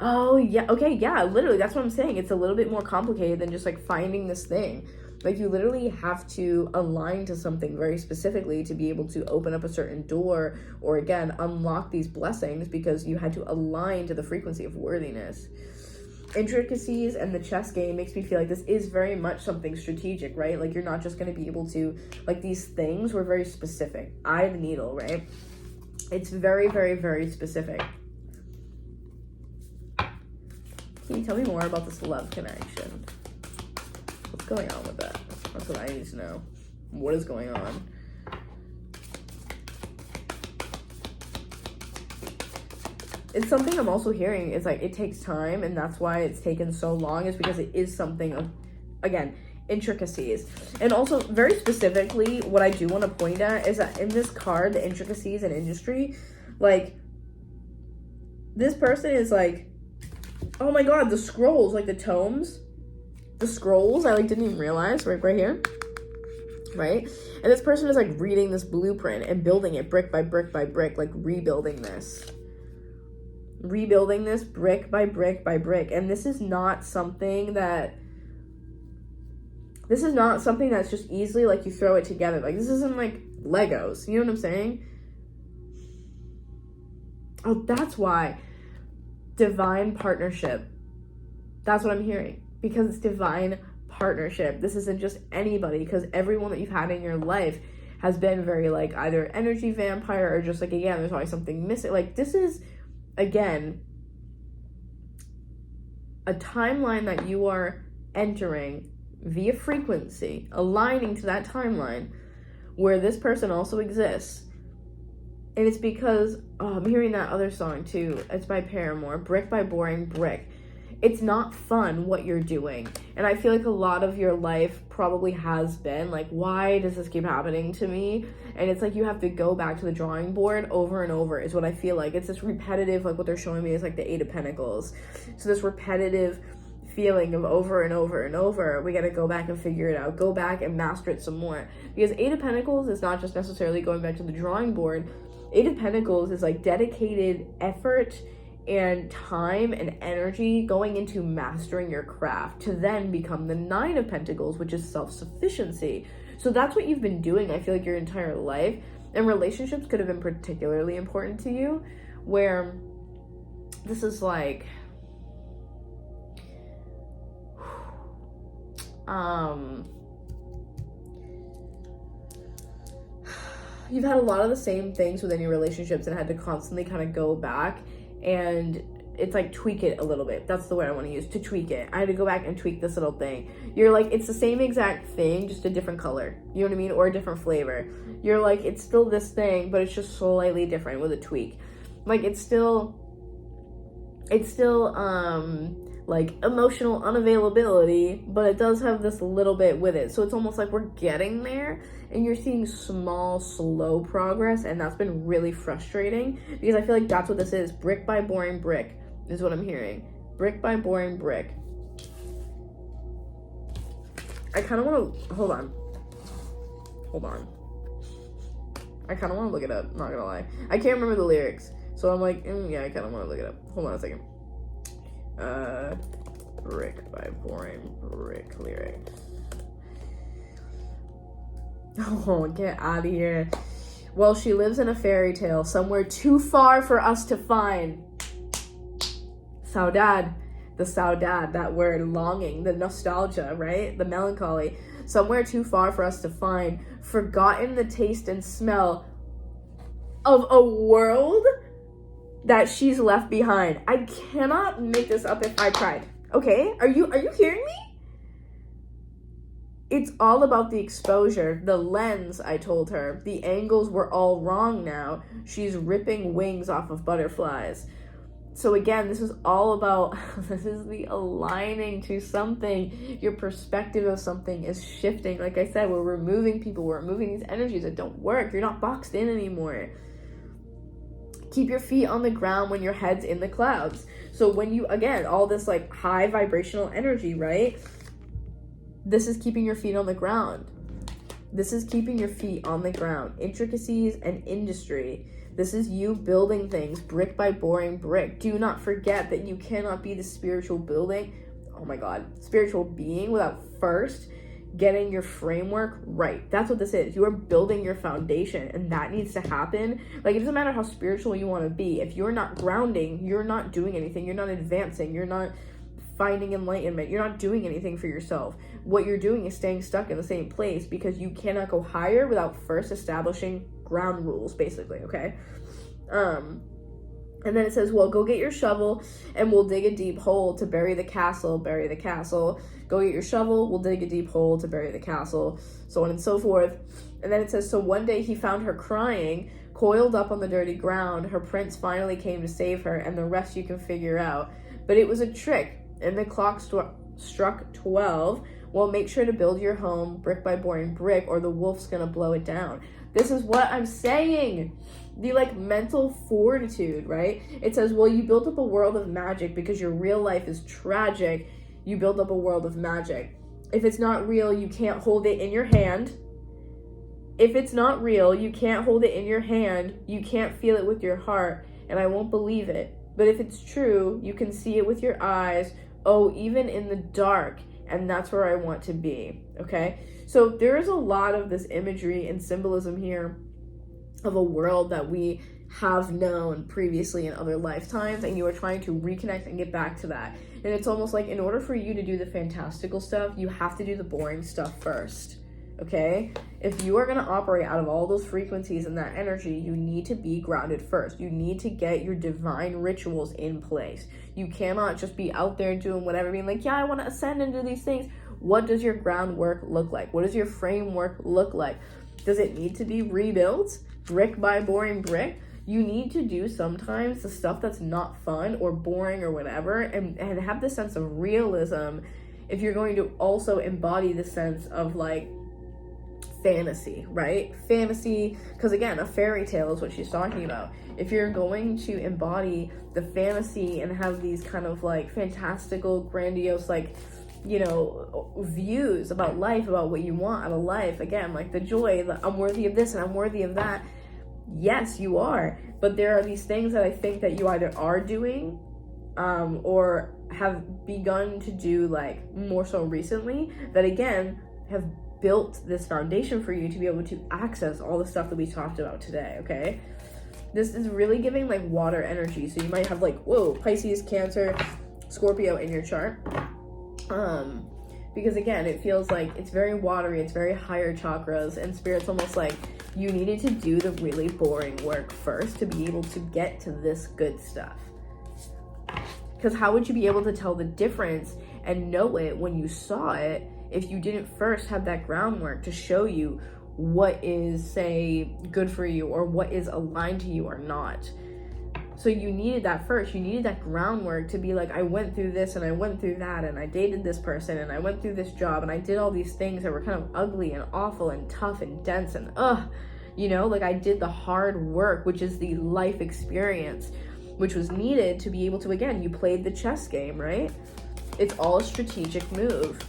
Oh yeah, okay, yeah, literally, that's what I'm saying. It's a little bit more complicated than just like finding this thing. Like, you literally have to align to something very specifically to be able to open up a certain door, or again, unlock these blessings, because you had to align to the frequency of worthiness. Intricacies and the chess game makes me feel like this is very much something strategic, right? Like, you're not just going to be able to, like, these things were very specific. Eye of the needle, right? It's very, very, very specific. Can you tell me more about this love connection? What's going on with that? That's what I need to know. What is going on? It's something I'm also hearing is like, it takes time, and that's why it's taken so long, is because it is something of, again, intricacies. And also, very specifically, what I do want to point at is that in this card, the intricacies and industry, like, this person is like, oh my god, the scrolls, like the tomes, the scrolls, I like didn't even realize, right here, right? And this person is like reading this blueprint and building it brick by brick by brick, like rebuilding this brick by brick by brick. And this is not something that's just easily like you throw it together. Like, this isn't like Legos, you know what I'm saying? Oh, that's why. Divine partnership. That's what I'm hearing. Because it's divine partnership. This isn't just anybody, because everyone that you've had in your life has been very like either energy vampire or just like, again, there's always something missing. Like, this is, again, a timeline that you are entering via frequency, aligning to that timeline where this person also exists. And it's because, oh, I'm hearing that other song too. It's by Paramore, Brick by Boring Brick. it's not fun what you're doing. And I feel like a lot of your life probably has been like, why does this keep happening to me? And it's like you have to go back to the drawing board over and over is what I feel like. It's this repetitive, like what they're showing me is like the Eight of Pentacles. So this repetitive feeling of over and over and over, we got to go back and figure it out, go back and master it some more. Because Eight of Pentacles is not just necessarily going back to the drawing board. Eight of Pentacles is like dedicated effort and time and energy going into mastering your craft to then become the Nine of Pentacles, which is self-sufficiency. So that's what you've been doing, I feel like, your entire life. And relationships could have been particularly important to you, where this is like, you've had a lot of the same things within your relationships and had to constantly kind of go back and it's like tweak it a little bit. That's the word I want to use, to tweak it. I had to go back and tweak this little thing. You're like, it's the same exact thing, just a different color. You know what I mean? Or a different flavor. You're like, it's still this thing, but it's just slightly different with a tweak. Like, it's still like emotional unavailability, but it does have this little bit with it. So it's almost like we're getting there and you're seeing small, slow progress, and that's been really frustrating because I feel like that's what this is. Brick by boring brick is what I'm hearing. Brick by boring brick. I kind of want to, hold on. I kind of want to look it up, not gonna lie. I can't remember the lyrics, so I'm like, yeah, I kind of want to look it up. Hold on a second. Brick by boring brick lyrics. Oh, get out of here. Well, she lives in a fairy tale somewhere too far for us to find. Saudade. The saudade, that word, longing, the nostalgia, right? The melancholy. Somewhere too far for us to find. Forgotten the taste and smell of a world that she's left behind. I cannot make this up if I tried. Okay? Are you hearing me? It's all about the exposure, the lens, I told her. The angles were all wrong now. She's ripping wings off of butterflies. So again, this is all about, this is the aligning to something. Your perspective of something is shifting. Like I said, we're removing people, we're removing these energies that don't work. You're not boxed in anymore. Keep your feet on the ground when your head's in the clouds. So when you, again, all this like high vibrational energy, right? This is keeping your feet on the ground. This is keeping your feet on the ground. Intricacies and industry. This is you building things brick by boring brick. Do not forget that you cannot be the spiritual spiritual being without first getting your framework right. That's what this is. You are building your foundation, and that needs to happen. Like, it doesn't matter how spiritual you want to be. If you're not grounding, you're not doing anything. You're not advancing. You're not finding enlightenment. You're not doing anything for yourself. What you're doing is staying stuck in the same place because you cannot go higher without first establishing ground rules, basically, okay? And then it says, well, go get your shovel and we'll dig a deep hole to bury the castle, bury the castle. Go get your shovel, we'll dig a deep hole to bury the castle, so on and so forth. And then it says, so one day he found her crying, coiled up on the dirty ground. Her prince finally came to save her, and the rest you can figure out. But it was a trick, and the clock struck 12. Well, make sure to build your home brick by boring brick, or the wolf's gonna blow it down. This is what I'm saying. The like mental fortitude, right? It says, well, you built up a world of magic because your real life is tragic. You build up a world of magic. If it's not real, you can't hold it in your hand. If it's not real, you can't hold it in your hand. You can't feel it with your heart, and I won't believe it. But if it's true, you can see it with your eyes. Oh, even in the dark. And that's where I want to be, okay? So there is a lot of this imagery and symbolism here of a world that we have known previously in other lifetimes, and you are trying to reconnect and get back to that. And it's almost like in order for you to do the fantastical stuff, you have to do the boring stuff first, okay? If you are going to operate out of all those frequencies and that energy, you need to be grounded first. You need to get your divine rituals in place. You cannot just be out there doing whatever, being like, yeah, I want to ascend and do these things. What does your groundwork look like? What does your framework look like? Does it need to be rebuilt brick by boring brick? You need to do sometimes the stuff that's not fun or boring or whatever, and have this sense of realism if you're going to also embody the sense of like fantasy, right? Fantasy, because again, a fairy tale is what she's talking about. If you're going to embody the fantasy and have these kind of like fantastical, grandiose, like, you know, views about life, about what you want out of life, again, like the joy, I'm worthy of this and I'm worthy of that. Yes, you are. But there are these things that I think that you either are doing or have begun to do like more so recently that again have built this foundation for you to be able to access all the stuff that we talked about today, okay? This is really giving like water energy. So you might have like, whoa, Pisces, Cancer, Scorpio in your chart. Because again, it feels like it's very watery, it's very higher chakras, and Spirit's almost like you needed to do the really boring work first to be able to get to this good stuff. Because how would you be able to tell the difference and know it when you saw it if you didn't first have that groundwork to show you what is, say, good for you or what is aligned to you or not? So you needed that first. You needed that groundwork to be like, I went through this and I went through that and I dated this person and I went through this job and I did all these things that were kind of ugly and awful and tough and dense and you know, like I did the hard work, which is the life experience, which was needed to be able to, again, you played the chess game, right? It's all a strategic move.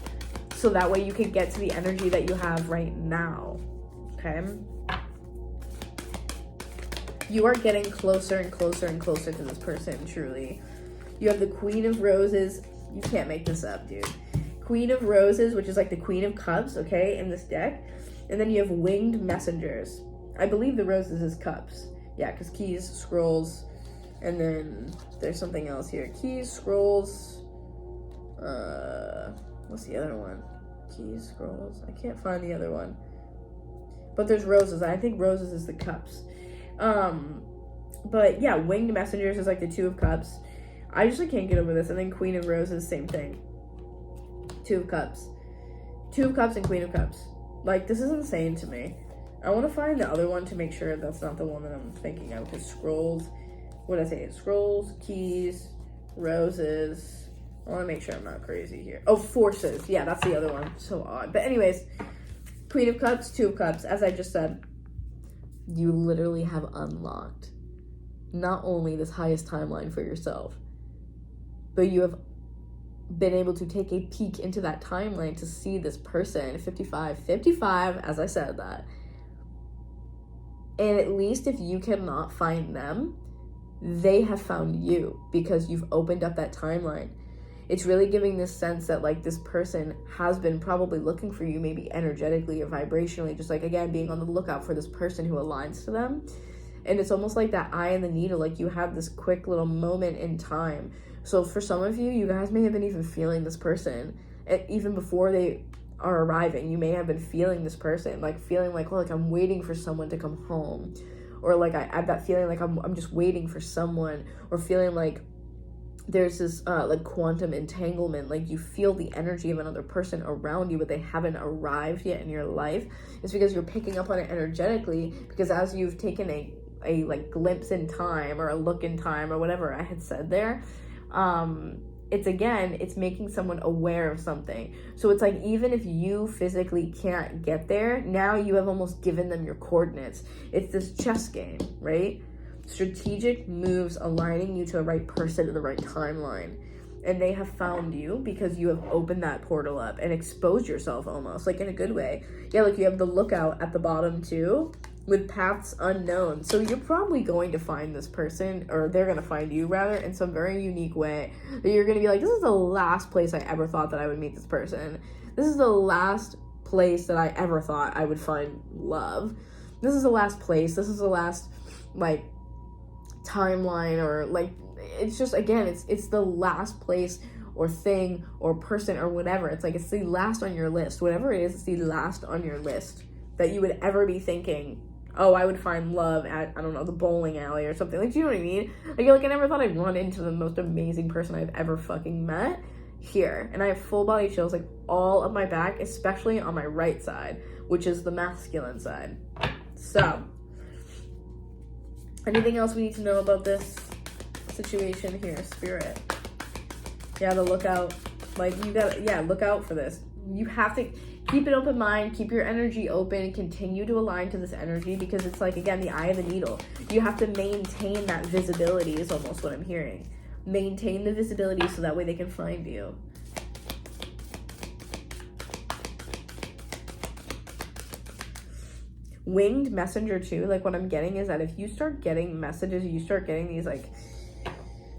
So that way you can get to the energy that you have right now, okay? You are getting closer and closer and closer to this person, truly. You have the Queen of Roses. You can't make this up, dude. Queen of Roses, which is like the Queen of Cups, okay, in this deck. And then you have Winged Messengers. I believe the Roses is Cups. Yeah, because Keys, Scrolls, and then there's something else here. Keys, Scrolls, what's the other one? Keys, Scrolls. I can't find the other one. But there's Roses. I think Roses is the Cups. But yeah, Winged Messengers is like the Two of Cups. I just like can't get over this. And then Queen of Roses, same thing. Two of Cups. Two of Cups and Queen of Cups. Like, this is insane to me. I want to find the other one to make sure that's not the one that I'm thinking of. Because Scrolls, what did I say? Scrolls, Keys, Roses. I want to make sure I'm not crazy here. Oh, Forces. Yeah, that's the other one. So odd. But anyways, Queen of Cups, Two of Cups. As I just said, you literally have unlocked not only this highest timeline for yourself, but you have been able to take a peek into that timeline to see this person, 55, as I said that. And at least if you cannot find them, they have found you because you've opened up that timeline. It's really giving this sense that like this person has been probably looking for you, maybe energetically or vibrationally, just like, again, being on the lookout for this person who aligns to them. And it's almost like that eye in the needle, like you have this quick little moment in time. So for some of you, you guys may have been even feeling this person, and even before they are arriving, you may have been feeling this person, like feeling like, oh, like I'm waiting for someone to come home, or like I have that feeling like I'm just waiting for someone, or feeling like there's this like quantum entanglement, like you feel the energy of another person around you, but they haven't arrived yet in your life. It's because you're picking up on it energetically, because as you've taken a like glimpse in time or a look in time or whatever I had said there, it's making someone aware of something. So it's like, even if you physically can't get there, now you have almost given them your coordinates. It's this chess game, right? Strategic moves aligning you to the right person in the right timeline. And they have found you because you have opened that portal up and exposed yourself, almost like in a good way. Yeah, like you have the lookout at the bottom too, with paths unknown. So you're probably going to find this person, or they're going to find you rather, in some very unique way. That you're going to be like, this is the last place I ever thought that I would meet this person. This is the last place that I ever thought I would find love. This is the last place. This is the last, like, timeline, or like, it's just, again, it's the last place or thing or person or whatever. It's like, it's the last on your list. Whatever it is, it's the last on your list that you would ever be thinking, oh, I would find love at, I don't know, the bowling alley or something. Like, do you know what I mean? Like I never thought I'd run into the most amazing person I've ever fucking met here. And I have full body chills, like, all of my back, especially on my right side, which is the masculine side. So, Anything else we need to know about this situation here, Spirit? Yeah, the lookout. Like, you gotta, yeah, look out for this. You have to keep an open mind, keep your energy open, continue to align to this energy, because it's like, again, the eye of the needle. You have to maintain that visibility is almost what I'm hearing. Maintain the visibility so that way they can find you. Winged messenger too, like what I'm getting is that if you start getting messages, you start getting these like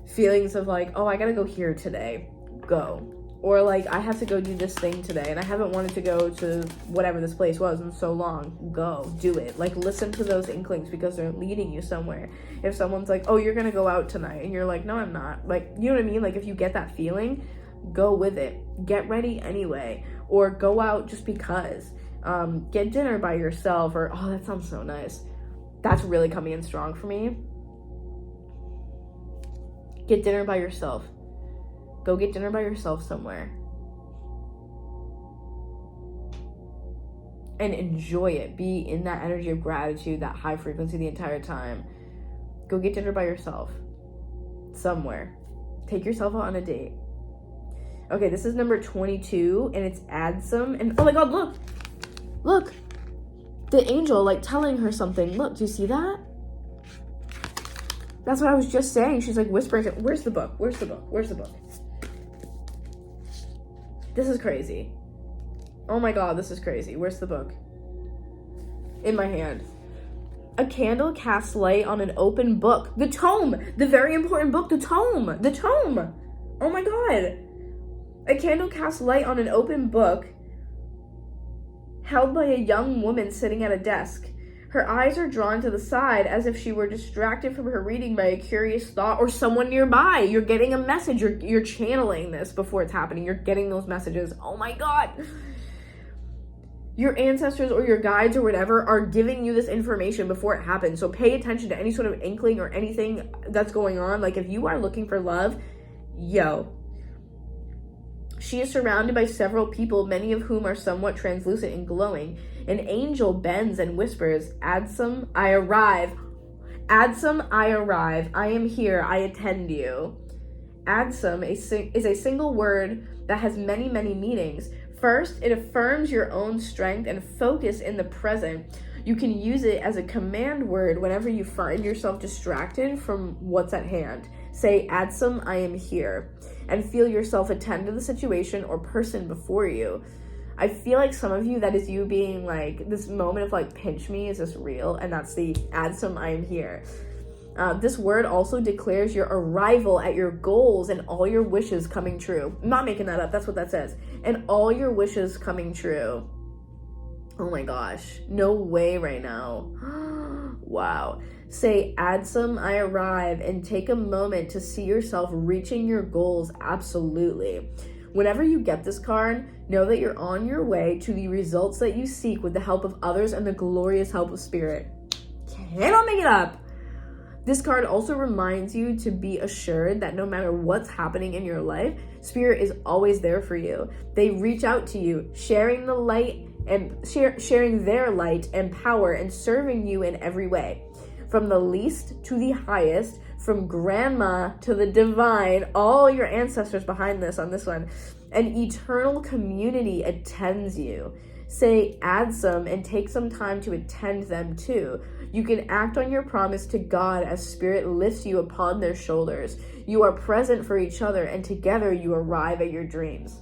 feelings of like, oh, I gotta go here today, go. Or like, I have to go do this thing today and I haven't wanted to go to whatever this place was in so long, go, do it. Like, listen to those inklings because they're leading you somewhere. If someone's like, oh, you're gonna go out tonight, and you're like, no, I'm not. Like, you know what I mean? Like, if you get that feeling, go with it. Get ready anyway. Or go out just because. Get dinner by yourself, or, oh, that sounds so nice. That's really coming in strong for me. Get dinner by yourself. Go get dinner by yourself somewhere. And enjoy it. Be in that energy of gratitude, that high frequency the entire time. Go get dinner by yourself. Somewhere. Take yourself out on a date. Okay, this is number 22, and it's Adsum. And, oh my god, look! Look! The angel, like, telling her something. Look, do you see that? That's what I was just saying. She's, like, whispering. Where's the book? Where's the book? Where's the book? This is crazy. Oh my god, this is crazy. Where's the book? In my hand. A candle casts light on an open book. The tome! The very important book. The tome! The tome! Oh my god. A candle casts light on an open book held by a young woman sitting at a desk. Her eyes are drawn to the side as if she were distracted from her reading by a curious thought or someone nearby. You're getting a message. You're channeling this before it's happening. You're getting those messages. Oh my god. Your ancestors or your guides or whatever are giving you this information before it happens. So pay attention to any sort of inkling or anything that's going on. Like, if you are looking for love, yo. She is surrounded by several people, many of whom are somewhat translucent and glowing. An angel bends and whispers, Adsum, I arrive. Adsum, I arrive. I am here. I attend you. Adsum is a single word that has many, many meanings. First, it affirms your own strength and focus in the present. You can use it as a command word whenever you find yourself distracted from what's at hand. Say, Adsum, I am here, and feel yourself attend to the situation or person before you. I feel like some of you, that is you being like, this moment of like, pinch me, is this real? And that's the Adsum, I am here. This word also declares your arrival at your goals and all your wishes coming true. I'm not making that up, that's what that says. And all your wishes coming true. Oh my gosh, no way right now. Wow. Say, Adsum, I arrive, and take a moment to see yourself reaching your goals. Absolutely. Whenever you get this card, know that you're on your way to the results that you seek with the help of others and the glorious help of Spirit. Cannot make it up. This card also reminds you to be assured that no matter what's happening in your life, Spirit is always there for you. They reach out to you, sharing the light and sharing their light and power and serving you in every way. From the least to the highest, from grandma to the divine, all your ancestors behind this on this one, an eternal community attends you. Say, Adsum, and take some time to attend them too. You can act on your promise to God as Spirit lifts you upon their shoulders. You are present for each other, and together you arrive at your dreams.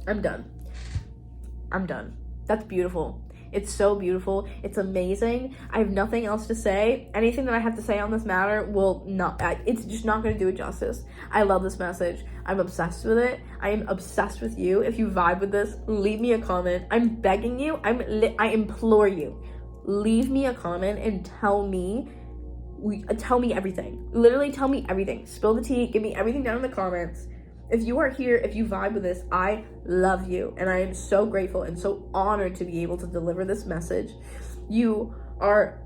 I'm done. That's beautiful. It's so beautiful. It's amazing. I have nothing else to say. Anything that I have to say on this matter will not, it's just not going to do it justice. I love this message. I'm obsessed with it. I am obsessed with you. If you vibe with this, leave me a comment. I'm begging you. I implore you. Leave me a comment and tell me everything. Literally tell me everything. Spill the tea. Give me everything down in the comments. If you are here, if you vibe with this, I love you. And I am so grateful and so honored to be able to deliver this message. You are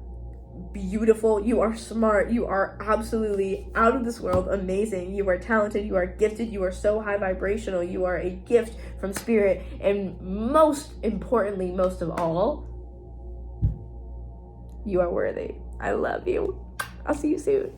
beautiful. You are smart. You are absolutely out of this world amazing. You are talented. You are gifted. You are so high vibrational. You are a gift from Spirit. And most importantly, most of all, You are worthy. I love you. I'll see you soon.